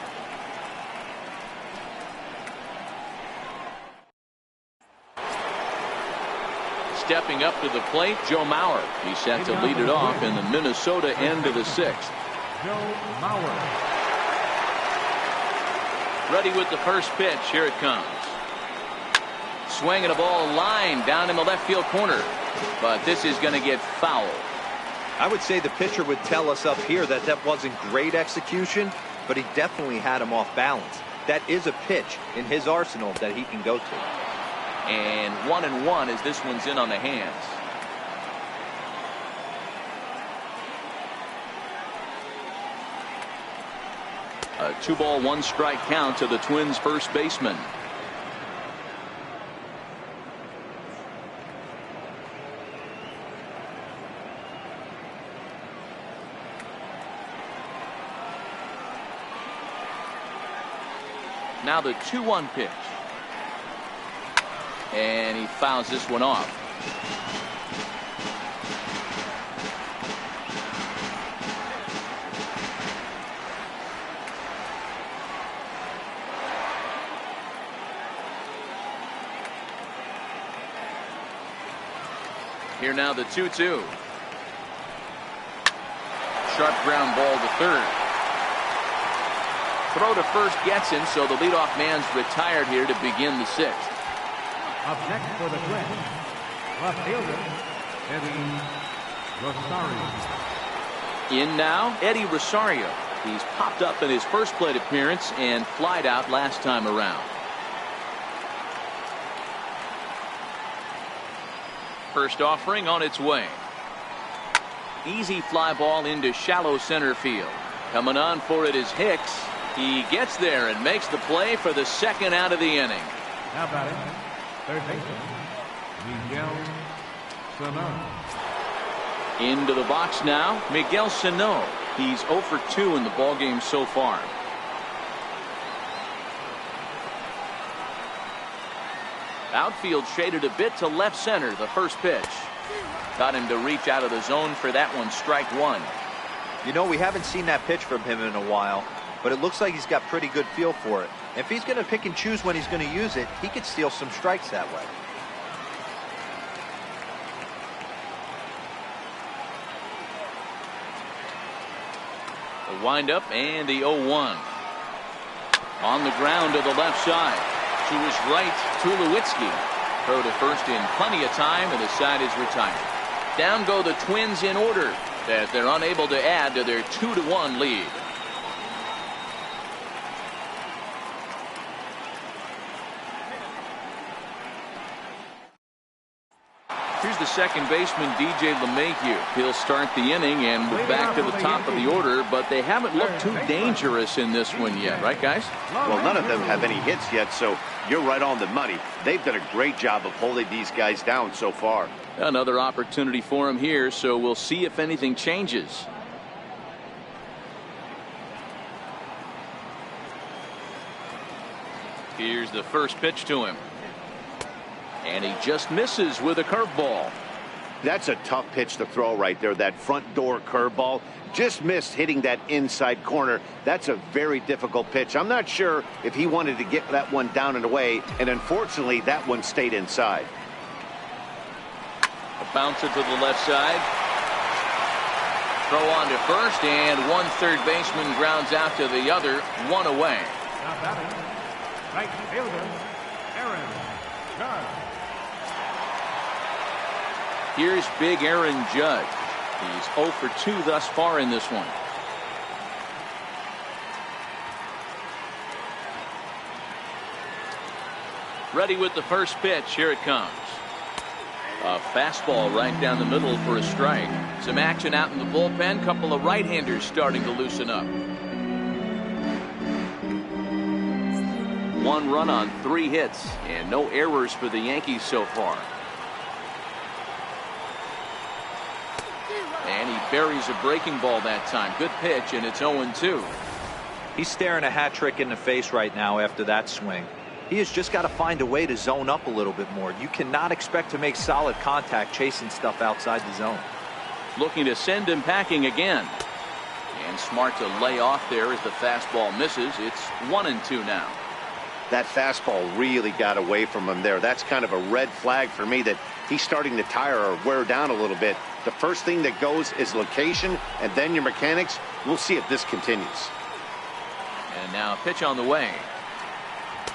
[SPEAKER 1] Stepping up to the plate, Joe Mauer. He's set to lead it off in the Minnesota end of the 6th.
[SPEAKER 4] Joe Mauer.
[SPEAKER 1] Ready with the first pitch. Here it comes. Swinging a ball line down in the left field corner. But this is going to get foul.
[SPEAKER 3] I would say the pitcher would tell us up here that that wasn't great execution, but he definitely had him off balance. That is a pitch in his arsenal that he can go to.
[SPEAKER 1] And 1-1 as this one's in on the hands. A 2-ball 1-strike count to the Twins first baseman. Now the 2-1 pitch. And he fouls this one off. Here now the 2-2. Sharp ground ball to third. Throw to first gets him, so the leadoff man's retired here to begin the 6th.
[SPEAKER 4] Up next for the Twins, left fielder, Eddie Rosario.
[SPEAKER 1] In now, Eddie Rosario. He's popped up in his first plate appearance and flied out last time around. First offering on its way. Easy fly ball into shallow center field. Coming on for it is Hicks. He gets there and makes the play for the 2nd out of the inning.
[SPEAKER 4] How about it? Third baseman, Miguel Sano.
[SPEAKER 1] Into the box now, Miguel Sano. He's 0 for 2 in the ballgame so far. Outfield shaded a bit to left center. The first pitch got him to reach out of the zone for that one. Strike 1.
[SPEAKER 3] You know, we haven't seen that pitch from him in a while, but it looks like he's got pretty good feel for it. If he's going to pick and choose when he's going to use it, he could steal some strikes that way.
[SPEAKER 1] The windup and the 0-1. On the ground to the left side. To his right, Tulowitzki. Throw to first in plenty of time, and the side is retired. Down go the Twins in order as they're unable to add to their 2-1 lead. Here's the second baseman, DJ LeMahieu. He'll start the inning and move back to the top of the order, but they haven't looked too dangerous in this one yet, right, guys?
[SPEAKER 2] Well, none of them have any hits yet, so you're right on the money. They've done a great job of holding these guys down so far.
[SPEAKER 1] Another opportunity for him here, so we'll see if anything changes. Here's the first pitch to him. And he just misses with a curveball.
[SPEAKER 2] That's a tough pitch to throw right there. That front door curveball. just missed hitting that inside corner. That's a very difficult pitch. I'm not sure if he wanted to get that one down and away, and unfortunately that one stayed inside.
[SPEAKER 1] A bouncer to the left side. Throw on to first, and one third baseman grounds out to the other, one away.
[SPEAKER 4] Now batting, right fielder, Aaron Judge.
[SPEAKER 1] Here's big Aaron Judge. He's 0 for 2 thus far in this one. Ready with the first pitch. Here it comes. A fastball right down the middle for a strike. Some action out in the bullpen. Couple of right-handers starting to loosen up. 1 run on 3 hits and no errors for the Yankees so far. And he buries a breaking ball that time. Good pitch, and it's 0-2.
[SPEAKER 3] He's staring a hat trick in the face right now after that swing. He has just got to find a way to zone up a little bit more. You cannot expect to make solid contact chasing stuff outside the zone.
[SPEAKER 1] Looking to send him packing again. And smart to lay off there as the fastball misses. It's 1-2 now.
[SPEAKER 2] That fastball really got away from him there. That's kind of a red flag for me that he's starting to tire or wear down a little bit. The first thing that goes is location and then your mechanics. We'll see if this continues.
[SPEAKER 1] And now a pitch on the way.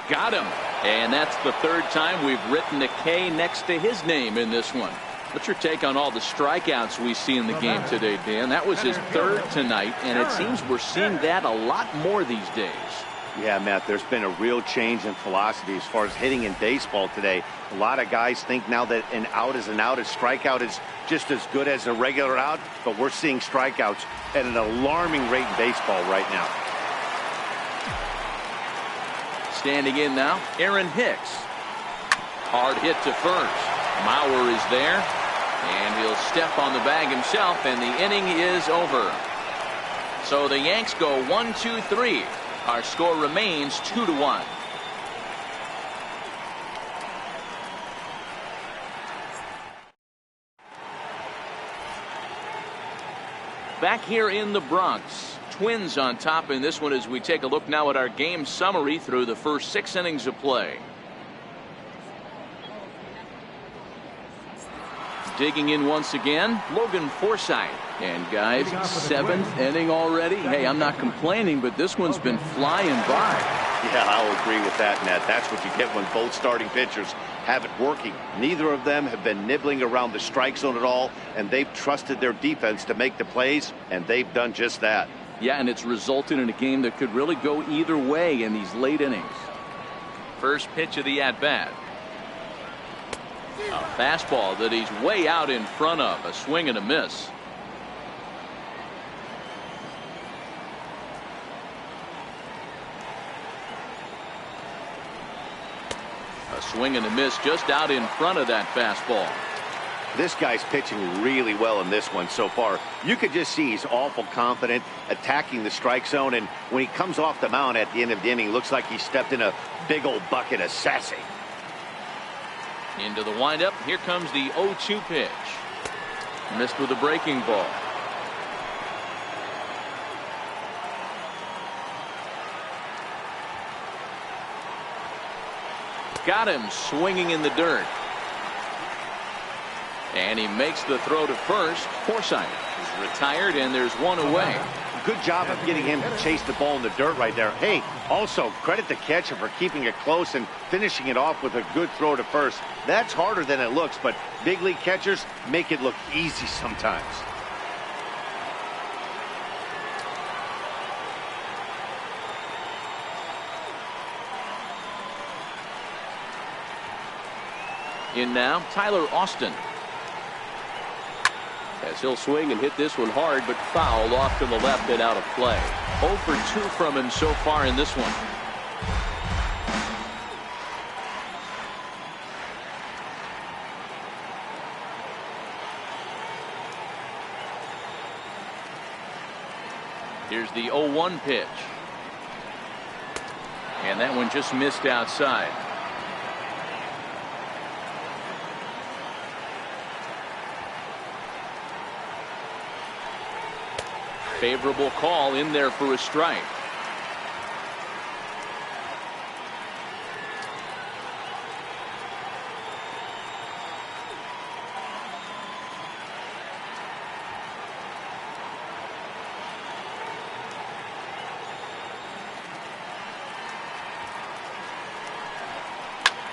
[SPEAKER 1] Got him. And that's the 3rd time we've written a K next to his name in this one. What's your take on all the strikeouts we see in the game today, Dan? That was his 3rd tonight, and it seems we're seeing that a lot more these days.
[SPEAKER 2] Yeah, Matt, there's been a real change in philosophy as far as hitting in baseball today. A lot of guys think now that an out is an out. A strikeout is just as good as a regular out, but we're seeing strikeouts at an alarming rate in baseball right now.
[SPEAKER 1] Standing in now, Aaron Hicks. Hard hit to first. Mauer is there, and he'll step on the bag himself, and the inning is over. So the Yanks go 1-2-3. Our score remains 2-1. Back here in the Bronx, Twins on top in this one as we take a look now at our game summary through the first 6 innings of play. Digging in once again, Logan Forsythe. And guys, 7th inning already. Hey, I'm not complaining, but this one's been flying by.
[SPEAKER 2] Yeah, I'll agree with that, Matt. That's what you get when both starting pitchers have it working. Neither of them have been nibbling around the strike zone at all, and they've trusted their defense to make the plays, and they've done just that.
[SPEAKER 1] Yeah, and it's resulted in a game that could really go either way in these late innings. First pitch of the at-bat. A fastball that he's way out in front of. A swing and a miss. A swing and a miss just out in front of that fastball.
[SPEAKER 2] This guy's pitching really well in this one so far. You could just see he's awful confident attacking the strike zone, and when he comes off the mound at the end of the inning, looks like he stepped in a big old bucket of sassy.
[SPEAKER 1] Into the windup. Here comes the 0-2 pitch. Missed with a breaking ball. Got him swinging in the dirt. And he makes the throw to first. Forsythe is retired, and there's one away.
[SPEAKER 2] Good job of getting him to chase the ball in the dirt right there. Hey, also credit the catcher for keeping it close and finishing it off with a good throw to first. That's harder than it looks, but big league catchers make it look easy sometimes.
[SPEAKER 1] In now, Tyler Austin. As he'll swing and hit this one hard, but foul off to the left and out of play. 0 for 2 from him so far in this one. Here's the 0-1 pitch. And that one just missed outside. Favorable call in there for a strike.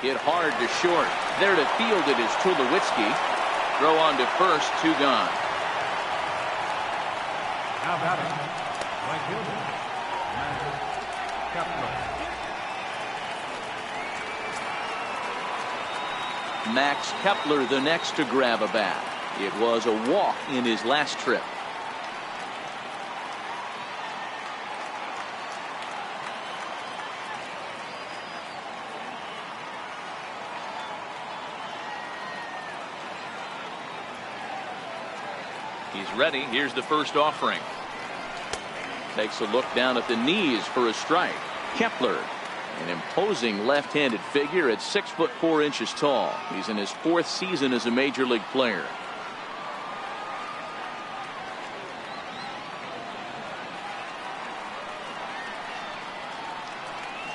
[SPEAKER 1] Hit hard to short. There to field it is Tulowitzki. Throw on to first, 2 gone.
[SPEAKER 4] Now batting, right fielder, Max Kepler.
[SPEAKER 1] Max Kepler the next to grab a bat. It was a walk in his last trip. He's ready. Here's the first offering. Takes a look down at the knees for a strike. Kepler, an imposing left-handed figure at 6'4" tall. He's in his 4th season as a major league player.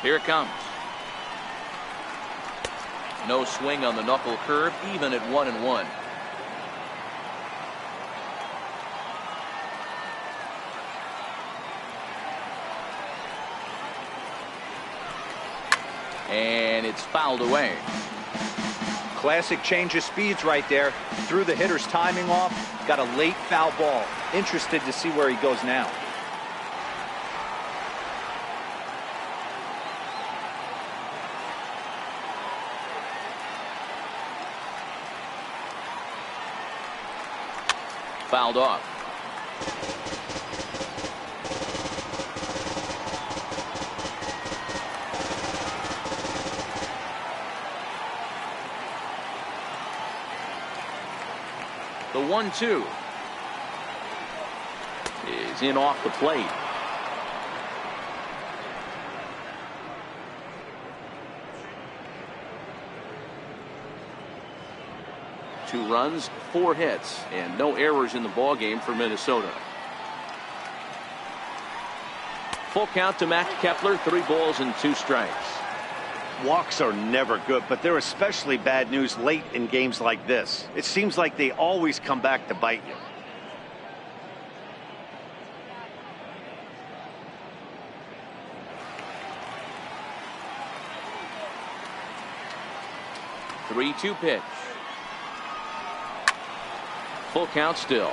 [SPEAKER 1] Here it comes. No swing on the knuckle curve, even at 1-1. And it's fouled away.
[SPEAKER 3] Classic change of speeds right there. Threw the hitter's timing off. Got a late foul ball. Interested to see where he goes now.
[SPEAKER 1] Fouled off. The 1-2 is in off the plate. Two runs, 4 hits, and no errors in the ball game for Minnesota. Full count to Max Kepler, 3 balls and 2 strikes.
[SPEAKER 2] Walks are never good, but they're especially bad news late in games like this. It seems like they always come back to bite you.
[SPEAKER 1] The 3-2 pitch. Full count still.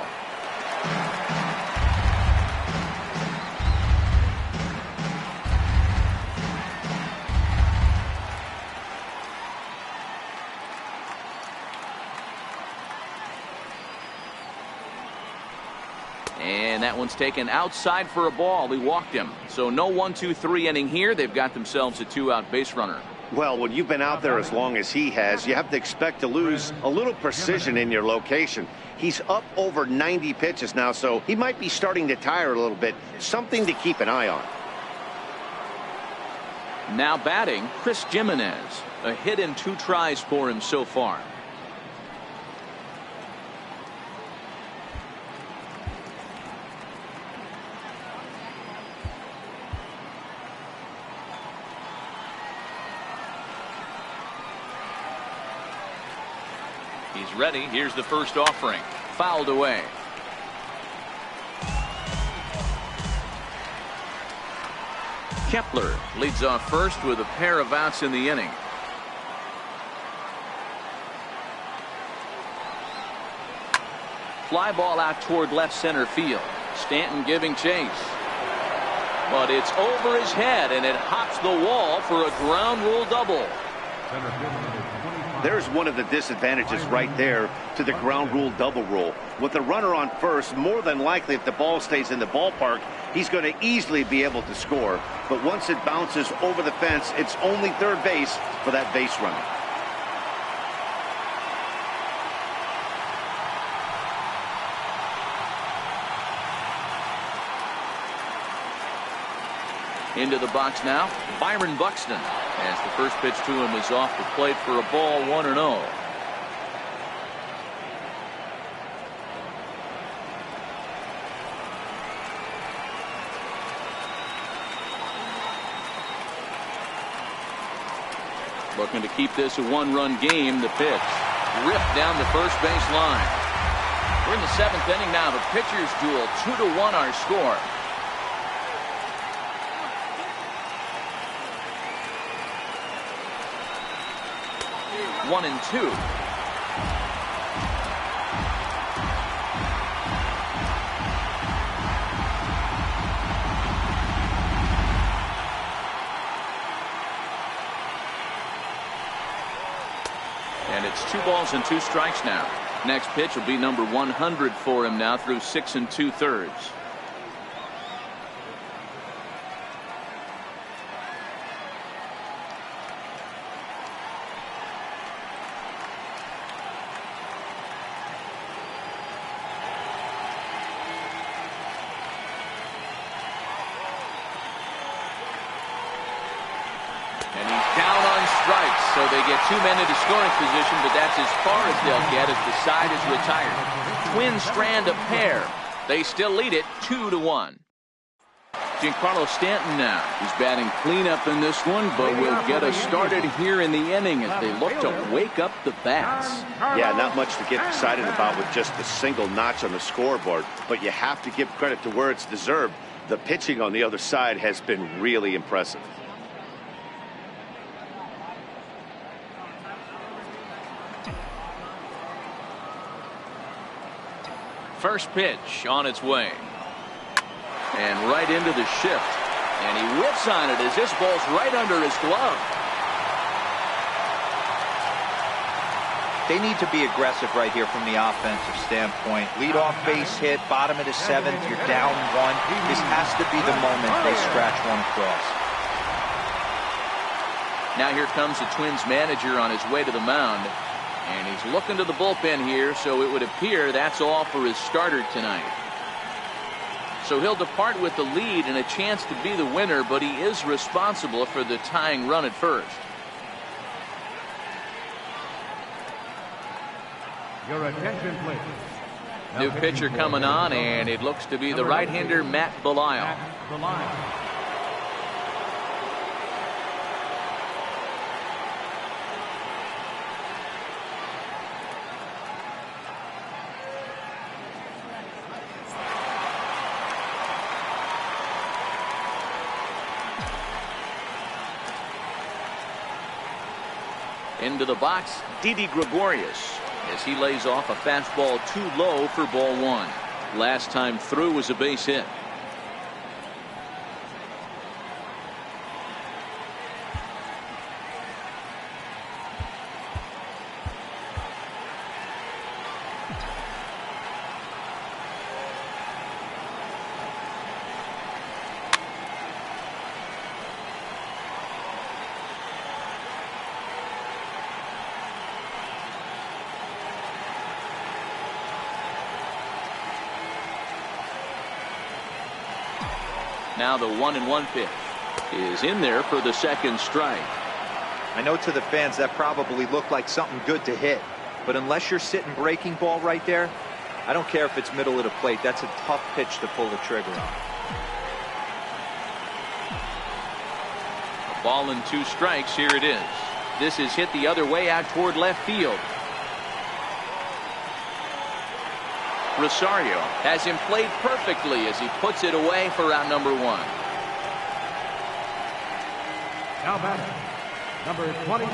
[SPEAKER 1] And that one's taken outside for a ball. We walked him. So no 1-2-3 inning here. They've got themselves a 2-out base runner.
[SPEAKER 2] Well, when you've been out there as long as he has, you have to expect to lose a little precision in your location. He's up over 90 pitches now, so he might be starting to tire a little bit. Something to keep an eye on.
[SPEAKER 1] Now batting, Chris Jimenez. A hit in 2 tries for him so far. He's ready. Here's the first offering. Fouled away. Kepler leads off first with a pair of outs in the inning. Fly ball out toward left center field. Stanton giving chase. But it's over his head, and it hops the wall for a ground rule double.
[SPEAKER 2] There's one of the disadvantages right there to the ground rule double rule. With the runner on first, more than likely if the ball stays in the ballpark, he's going to easily be able to score. But once it bounces over the fence, it's only third base for that base runner.
[SPEAKER 1] Into the box now, Byron Buxton, as the first pitch to him is off the plate for a ball, 1-0. Looking to keep this a one-run game. The pitch ripped down the first base line. We're in the 7th inning now. The pitchers duel. 2-1 our score. One and two. And it's 2 balls and 2 strikes now. Next pitch will be number 100 for him now through 6 2/3. So they get 2 men into scoring position, but that's as far as they'll get as the side is retired. Twins strand a pair. They still lead it 2-1. Giancarlo Stanton now. He's batting cleanup in this one, but will get us started here in the inning as they look to wake up the bats.
[SPEAKER 2] Yeah, not much to get excited about with just a single notch on the scoreboard, but you have to give credit to where it's deserved. The pitching on the other side has been really impressive.
[SPEAKER 1] First pitch on its way. And right into the shift. And he whips on it as this ball's right under his glove.
[SPEAKER 3] They need to be aggressive right here from the offensive standpoint. Lead-off base hit, bottom of the 7th, you're down 1. This has to be the moment they scratch one across.
[SPEAKER 1] Now here comes the Twins manager on his way to the mound. And he's looking to the bullpen here, so it would appear that's all for his starter tonight. So he'll depart with the lead and a chance to be the winner, but he is responsible for the tying run at first.
[SPEAKER 4] Your attention, please.
[SPEAKER 1] New pitcher coming on, and it looks to be the right-hander Matt Belisle. Into the box, Didi Gregorius, as he lays off a fastball too low for ball 1. Last time through was a base hit. Now the 1-1 pitch is in there for the second strike.
[SPEAKER 3] I know to the fans that probably looked like something good to hit, but unless you're sitting breaking ball right there, I don't care if it's middle of the plate. That's a tough pitch to pull the trigger on.
[SPEAKER 1] A ball and 2 strikes. Here it is. This is hit the other way out toward left field. Rosario has him played perfectly as he puts it away for out number 1.
[SPEAKER 4] Now batting, number 25.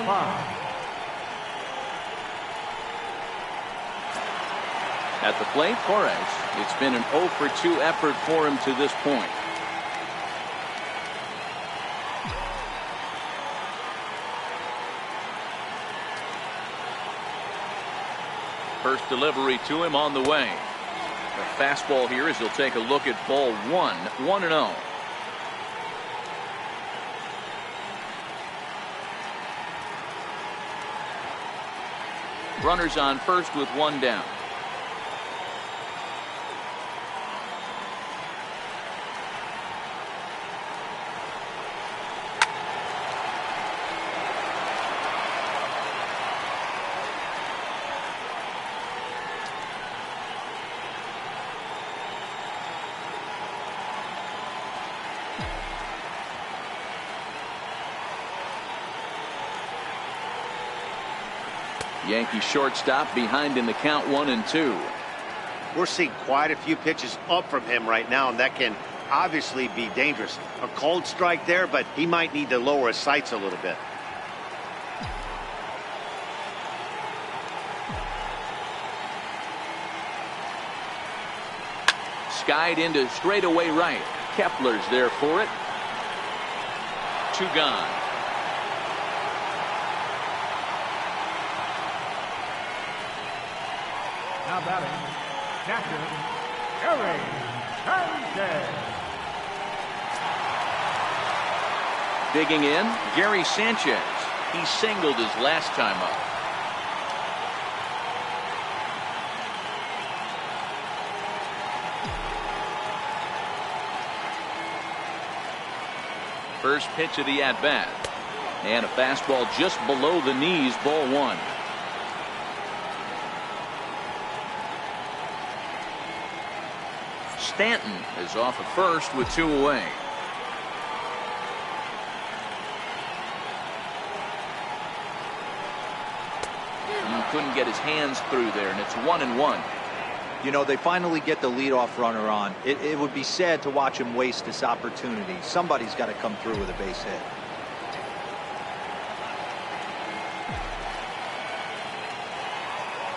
[SPEAKER 1] At the plate, Torres. It's been an 0 for 2 effort for him to this point. First delivery to him on the way. The fastball here as he'll take a look at ball 1, 1-0. Runners on first with 1 down. Yankee shortstop behind in the count 1-2.
[SPEAKER 2] We're seeing quite a few pitches up from him right now, and that can obviously be dangerous. A cold strike there, but he might need to lower his sights a little bit.
[SPEAKER 1] Skied into straightaway right. Kepler's there for it. 2 gone.
[SPEAKER 4] Now batting, catcher, Gary Sanchez.
[SPEAKER 1] Digging in, Gary Sanchez. He singled his last time up. First pitch of the at-bat. And a fastball just below the knees, ball 1. Stanton is off at first with 2 away. He couldn't get his hands through there, and it's 1-1.
[SPEAKER 3] You know, they finally get the leadoff runner on. It would be sad to watch him waste this opportunity. Somebody's got to come through with a base hit.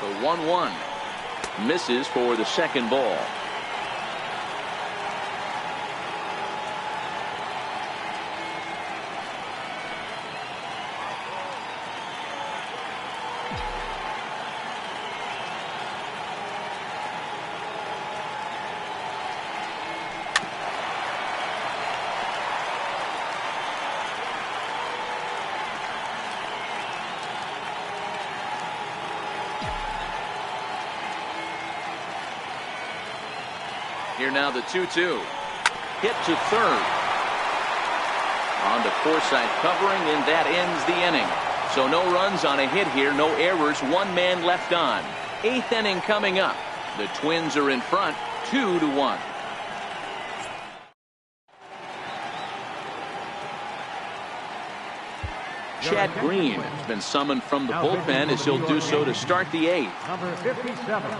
[SPEAKER 1] The 1-1 misses for the second ball. Here now the 2-2. Hit to third. On to Forsythe covering, and that ends the inning. So no runs on a hit here, no errors, 1 man left on. 8th inning coming up. The Twins are in front, 2-1. Chad Green has been summoned from the bullpen as he'll do so to start the 8th.
[SPEAKER 4] Number 57.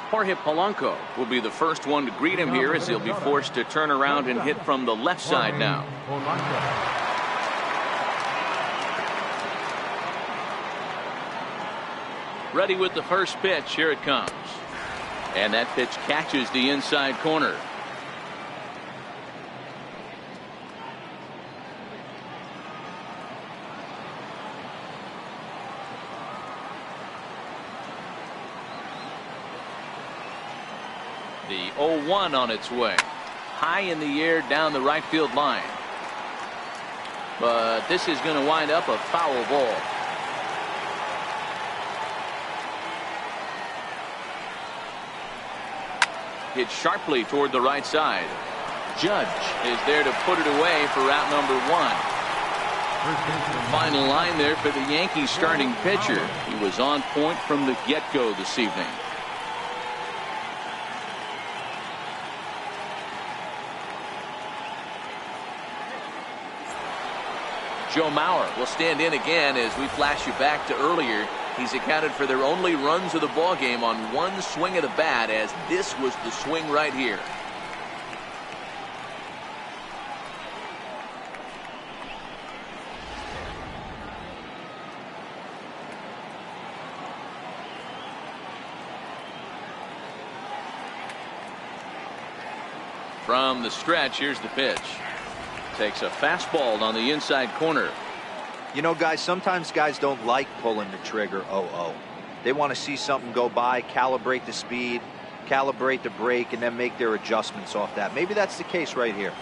[SPEAKER 1] Jorge Polanco will be the first one to greet him here as he'll be forced to turn around and hit from the left side now. Ready with the first pitch. Here it comes. And that pitch catches the inside corner. The 0-1 on its way. High in the air down the right field line. But this is going to wind up a foul ball. Hit sharply toward the right side. Judge is there to put it away for out number 1. Final line there for the Yankees starting pitcher. He was on point from the get-go this evening. Joe Mauer will stand in again as we flash you back to earlier. He's accounted for their only runs of the ball game on 1 swing of the bat, as this was the swing right here. From the stretch, here's the pitch. Takes a fastball on the inside corner.
[SPEAKER 3] You know, guys, sometimes guys don't like pulling the trigger 0-0. They want to see something go by, calibrate the speed, calibrate the brake, and then make their adjustments off that. Maybe that's the case right here.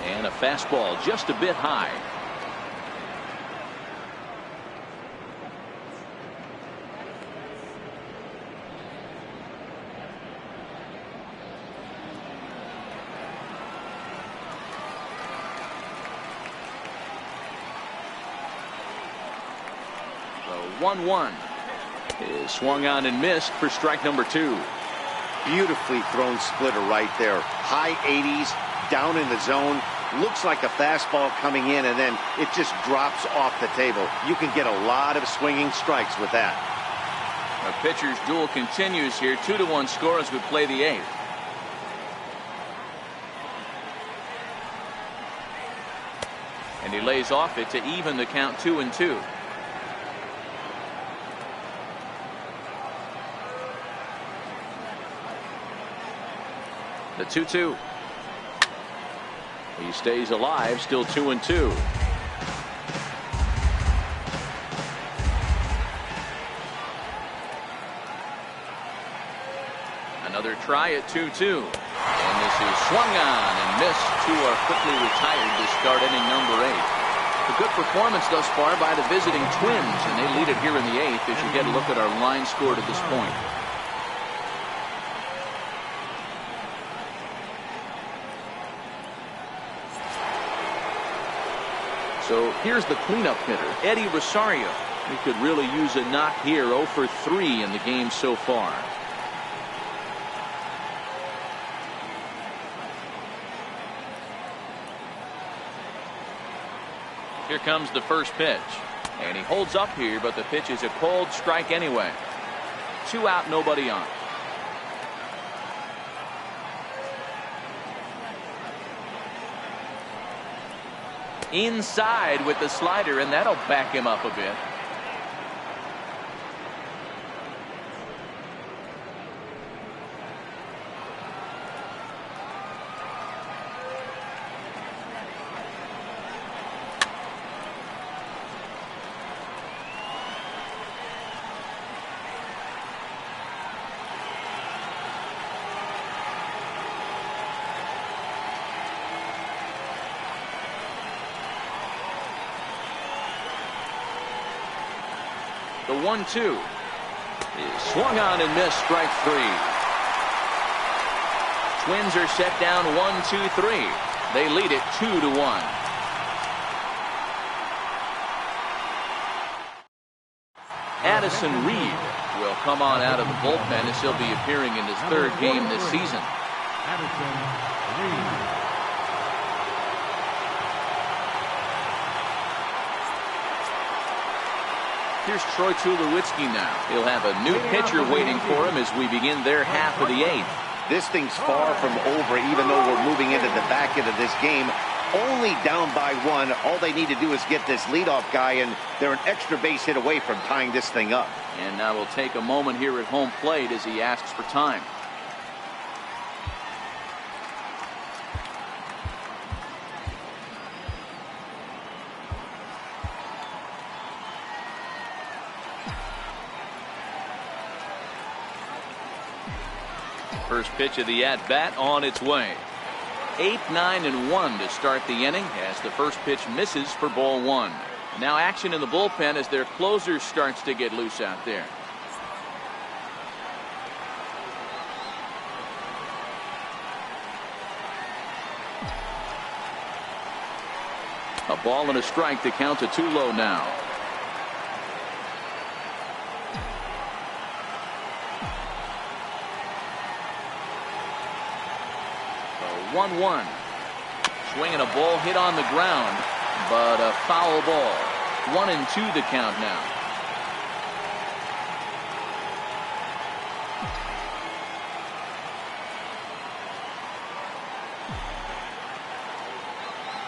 [SPEAKER 1] And a fastball just a bit high. The 1-1 is swung on and missed for strike number 2.
[SPEAKER 2] Beautifully thrown splitter right there. High 80s, down in the zone. Looks like a fastball coming in, and then it just drops off the table. You can get a lot of swinging strikes with that.
[SPEAKER 1] The pitcher's duel continues here. 2-1 score as we play the 8th. And he lays off it to even the count 2-2. The 2-2. He stays alive, still 2-2. Another try at 2-2. And this is swung on and missed. 2 are quickly retired to start inning number 8. A good performance thus far by the visiting Twins, and they lead it here in the 8th as you get a look at our line score to this point. So here's the cleanup hitter, Eddie Rosario. He could really use a knock here. 0 for 3 in the game so far. Here comes the first pitch. And he holds up here, but the pitch is a cold strike anyway. 2 out, nobody on. Inside with the slider, and that'll back him up a bit. The 1-2 is swung on and missed. Strike 3. Twins are set down 1-2-3. They lead it 2-1. Addison Reed will come on out of the bullpen as he'll be appearing in his 3rd game this season.
[SPEAKER 4] Addison Reed.
[SPEAKER 2] Here's Troy Tulowitzki now. He'll have a new pitcher waiting for him as we begin their half of the 8th. This thing's far from over, even though we're moving into the back end of this game. Only down by 1. All they need to do is get this leadoff guy, and they're an extra base hit away from tying this thing up.
[SPEAKER 1] And now we'll take a moment here at home plate as he asks for time. First pitch of the at-bat on its way. 8, 9, and 1 to start the inning as the first pitch misses for ball 1. Now action in the bullpen as their closer starts to get loose out there. A ball and a strike to count to 2 low now. The 1-1. Swinging a ball hit on the ground, but a foul ball. 1-2 the count now.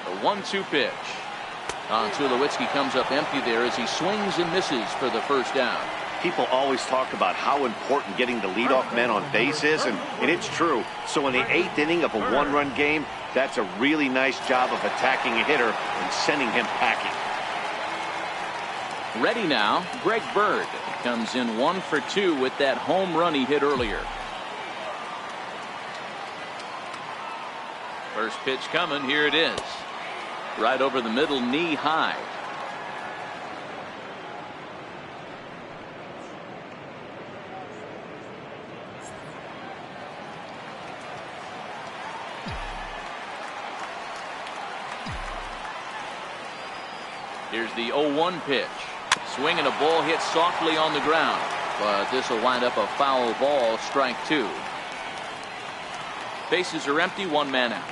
[SPEAKER 1] The 1-2 pitch. Tulowitzki comes up empty there as he swings and misses for the first down.
[SPEAKER 2] People always talk about how important getting the leadoff man on base is, and it's true. So in the 8th inning of a 1-run game, that's a really nice job of attacking a hitter and sending him packing.
[SPEAKER 1] Ready now, Greg Bird comes in 1 for 2 with that home run he hit earlier. First pitch coming. Here it is. Right over the middle, knee high. Here's the 0-1 pitch. Swing and a ball hit softly on the ground, but this will wind up a foul ball. Strike 2. Bases are empty. One man out.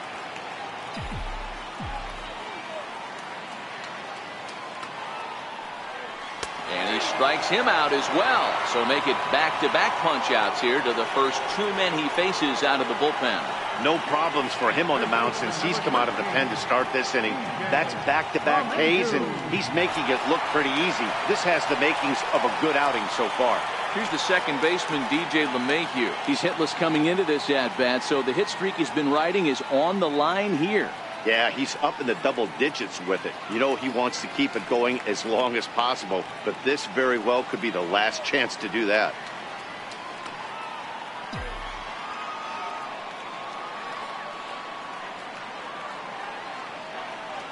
[SPEAKER 1] And he strikes him out as well. So make it back-to-back punch outs here to the first 2 men he faces out of the bullpen.
[SPEAKER 2] No problems for him on the mound since he's come out of the pen to start this inning. That's back-to-back Ks, and he's making it look pretty easy. This has the makings of a good outing so far.
[SPEAKER 1] Here's the second baseman, DJ LeMahieu. He's hitless coming into this at-bat, so the hit streak he's been riding is on the line here.
[SPEAKER 2] Yeah, he's up in the double digits with it. You know he wants to keep it going as long as possible, but this very well could be the last chance to do that.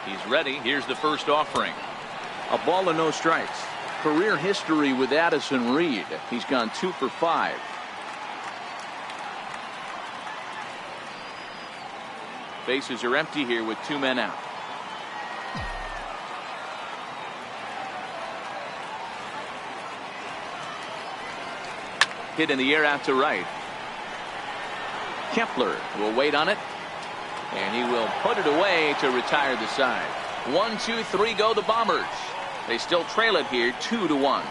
[SPEAKER 1] He's ready. Here's the first offering. A ball and no strikes. Career history with Addison Reed. He's gone 2 for 5. Bases are empty here with 2 men out. Hit in the air out to right. Kepler will wait on it, and he will put it away to retire the side. 1, 2, 3 go the Bombers. They still trail it here 2-1.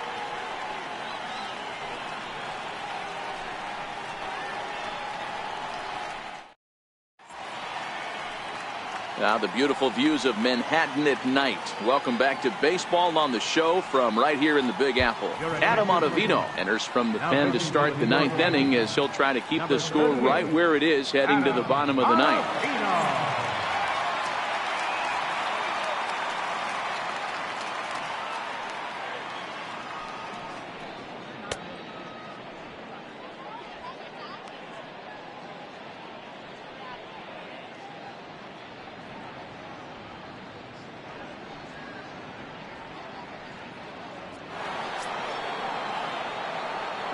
[SPEAKER 1] Now the beautiful views of Manhattan at night. Welcome back to baseball on the show from right here in the Big Apple. Adam Ottavino enters from the pen to start the 9th inning as he'll try to keep the score right where it is heading to the bottom of the 9th.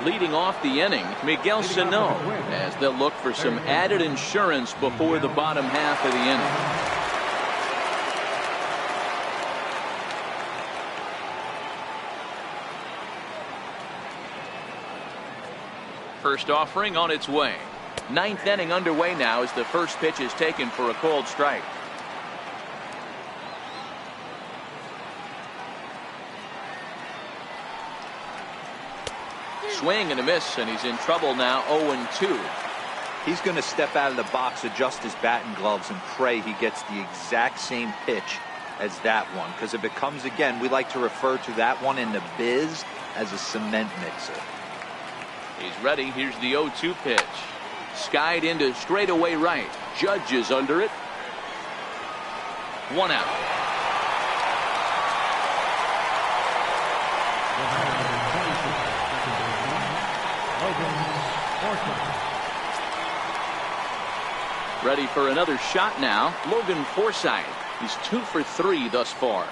[SPEAKER 1] Leading off the inning, Miguel Sano, as they'll look for some added insurance before the bottom half of the inning. First offering on its way. 9th inning underway now as the first pitch is taken for a called strike. Swing and a miss, and he's in trouble now. 0-2.
[SPEAKER 3] He's going to step out of the box, adjust his batting gloves, and pray he gets the exact same pitch as that one. Because if it comes again, we like to refer to that one in the biz as a cement mixer.
[SPEAKER 1] He's ready. Here's the 0-2 pitch. Skied into straightaway right. Judge is under it. 1 out. Ready for another shot now. Logan Forsythe. He's 2 for 3 thus far.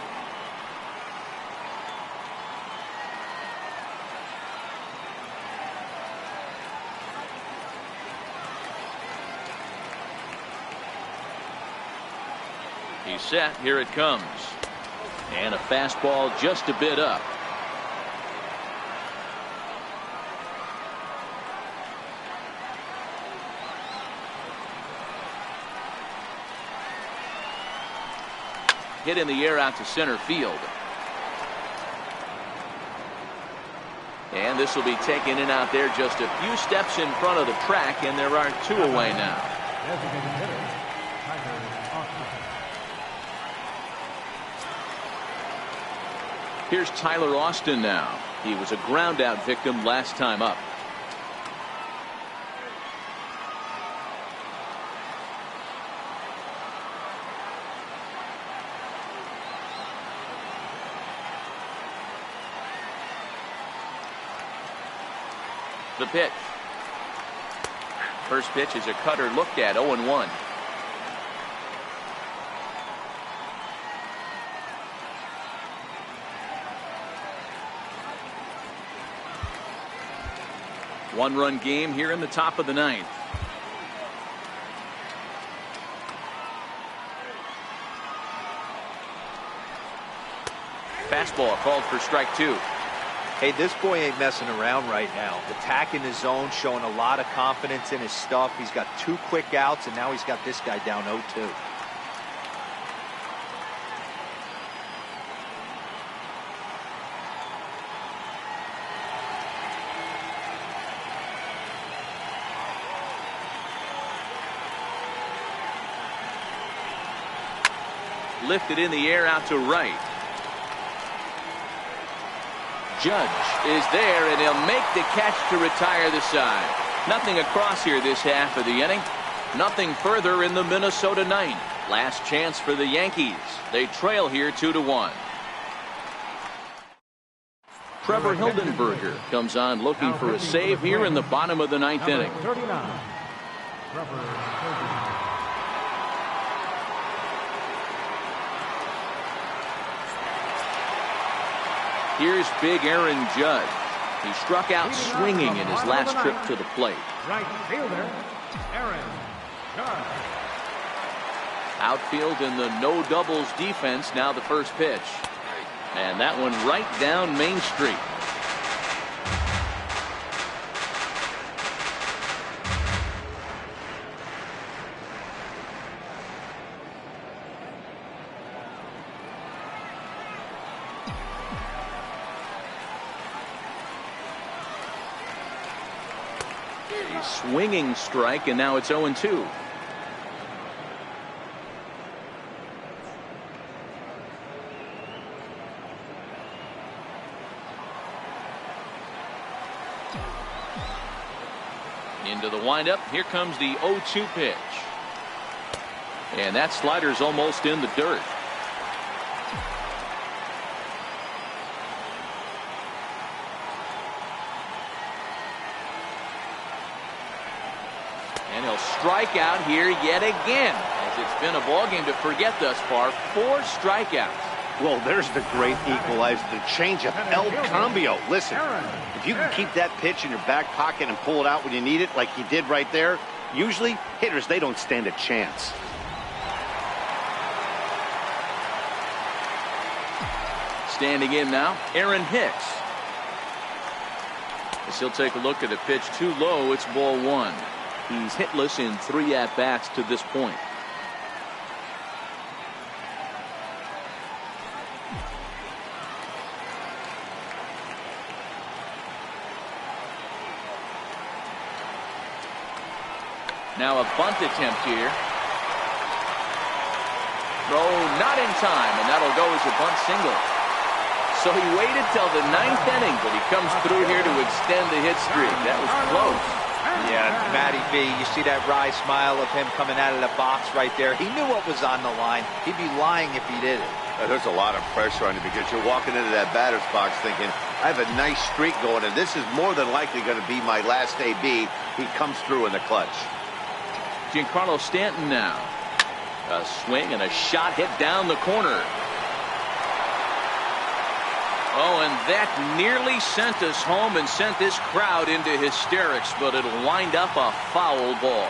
[SPEAKER 1] He's set. Here it comes. And a fastball just a bit up. Hit in the air out to center field. And this will be taken in out there just a few steps in front of the track, and there are 2 away now. Here's Tyler Austin now. He was a ground out victim last time up. The pitch. First pitch is a cutter looked at. 0-1. One-run game here in the top of the ninth. Fastball called for strike 2.
[SPEAKER 3] Hey, this boy ain't messing around right now. Attacking the zone, showing a lot of confidence in his stuff. He's got 2 quick outs, and now he's got this guy down 0-2.
[SPEAKER 1] Lifted in the air out to right. Judge is there, and he'll make the catch to retire the side. Nothing across here this half of the inning. Nothing further in the Minnesota ninth. Last chance for the Yankees. They trail here 2-1. Trevor Hildenberger comes on looking for a save here in the bottom of the ninth inning.
[SPEAKER 4] 39. Trevor Hildenberger.
[SPEAKER 1] Here's big Aaron Judge. He struck out swinging in his last trip to the plate.
[SPEAKER 4] Right fielder, Aaron Judge.
[SPEAKER 1] Outfield in the no doubles defense. Now the first pitch. And that one right down Main Street. Swinging strike, and now it's 0-2. Into the windup. Here comes the 0-2 pitch. And that slider's almost in the dirt. And he'll strike out here yet again, as it's been a ballgame to forget thus far. 4 strikeouts.
[SPEAKER 2] Well, there's the great equalizer, the changeup, El Cambio. Listen, if you can keep that pitch in your back pocket and pull it out when you need it, like he did right there, usually hitters, they don't stand a chance.
[SPEAKER 1] Standing in now, Aaron Hicks. As he'll take a look at the pitch too low, it's ball 1. He's hitless in 3 at-bats to this point. Now a bunt attempt here. Throw not in time, and that'll go as a bunt single. So he waited till the 9th inning, but he comes through here to extend the hit streak. That was close.
[SPEAKER 3] Yeah, Matty B, you see that wry smile of him coming out of the box right there. He knew what was on the line. He'd be lying if he didn't.
[SPEAKER 2] There's a lot of pressure on you because you're walking into that batter's box thinking, I have a nice streak going, and this is more than likely going to be my last AB. He comes through in the clutch.
[SPEAKER 1] Giancarlo Stanton now. A swing and a shot hit down the corner. Oh, and that nearly sent us home and sent this crowd into hysterics, but it'll wind up a foul ball.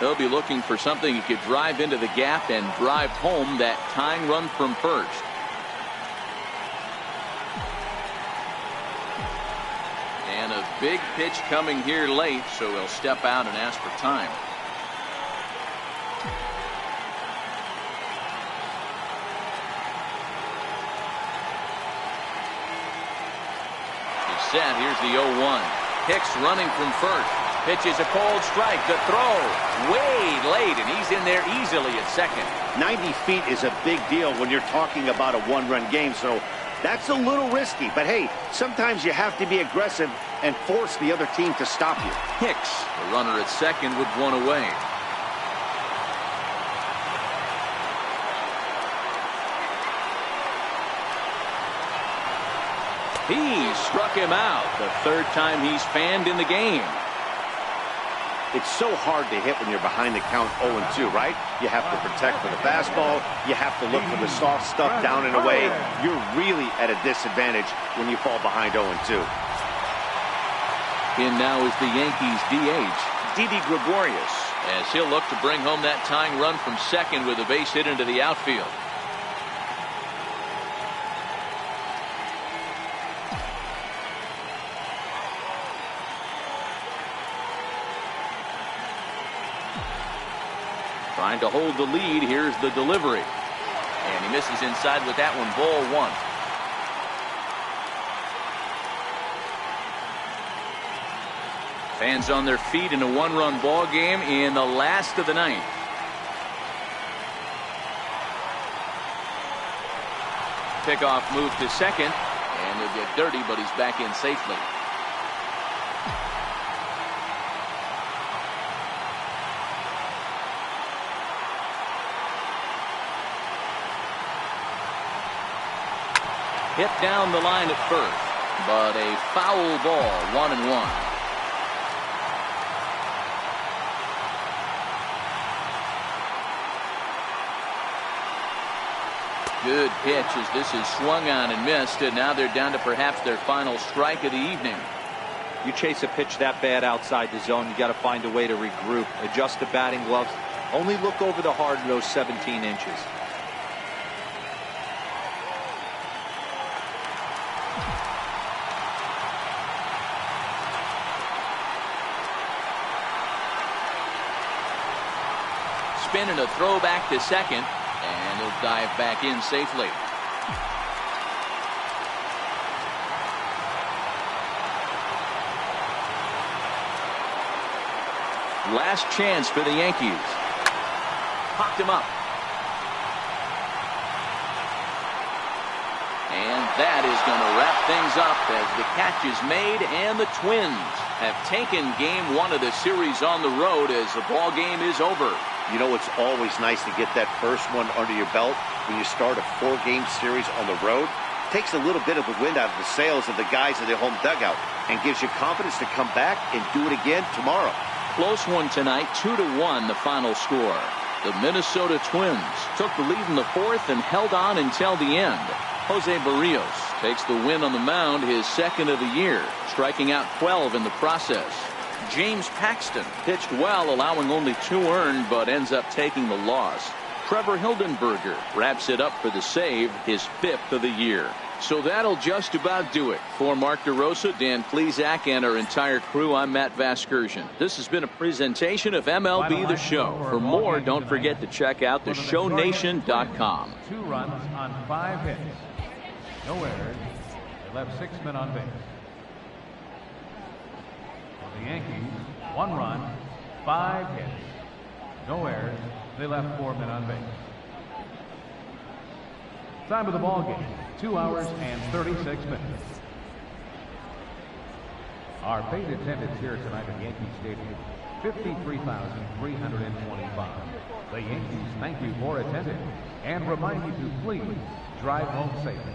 [SPEAKER 1] They'll be looking for something he could drive into the gap and drive home that tying run from first. And a big pitch coming here late, so he'll step out and ask for time. Set. Here's the 0-1. Hicks running from first. Pitches a cold strike. The throw way late, and he's in there easily at second.
[SPEAKER 2] 90 feet is a big deal when you're talking about a one-run game, so that's a little risky. But hey, sometimes you have to be aggressive and force the other team to stop you.
[SPEAKER 1] Hicks, the runner at second, with 1 away. He struck him out, the 3rd time he's fanned in the game.
[SPEAKER 2] It's so hard to hit when you're behind the count 0-2, right? You have to protect for the fastball. You have to look for the soft stuff down and away. You're really at a disadvantage when you fall behind 0-2.
[SPEAKER 1] In now is the Yankees DH,
[SPEAKER 5] Didi Gregorius.
[SPEAKER 1] as he'll look to bring home that tying run from second with a base hit into the outfield. Trying to hold the lead. Here's the delivery. And he misses inside with that one. Ball one. Fans on their feet in a one-run ball game in the last of the ninth. Pickoff move to second, and he'll get dirty, but he's back in safely. Hit down the line at first, but a foul ball, 1-1. Good pitch as this is swung on and missed, and now they're down to perhaps their final strike of the evening.
[SPEAKER 3] You chase a pitch that bad outside the zone, you got to find a way to regroup, adjust the batting gloves, only look over the hard nose 17 inches.
[SPEAKER 1] Spin and a throw back to second. And he'll dive back in safely. Last chance for the Yankees. Popped him up. And that is going to wrap things up as the catch is made, and the Twins have taken game one of the series on the road as the ball game is over.
[SPEAKER 2] You know, it's always nice to get that first one under your belt when you start a 4-game series on the road. Takes a little bit of the wind out of the sails of the guys in their home dugout and gives you confidence to come back and do it again tomorrow.
[SPEAKER 1] Close one tonight, 2-1 the final score. The Minnesota Twins took the lead in the fourth and held on until the end. Jose Berrios takes the win on the mound, his second of the year, striking out 12 in the process. James Paxton pitched well, allowing only 2 earned, but ends up taking the loss. Trevor Hildenberger wraps it up for the save, his 5th of the year. So that'll just about do it. For Mark DeRosa, Dan Plesac, and our entire crew, I'm Matt Vasgersian. This has been a presentation of MLB The Show. For more, don't forget to check out theshownation.com.
[SPEAKER 4] 2 runs on 5 hits. No errors. They left 6 men on base. The Yankees, 1 run, 5 hits, no errors. They left 4 men on base. Time of the ball game, 2 hours and 36 minutes. Our paid attendance here tonight at Yankee Stadium, 53,325. The Yankees thank you for attending and remind you to please drive home safely.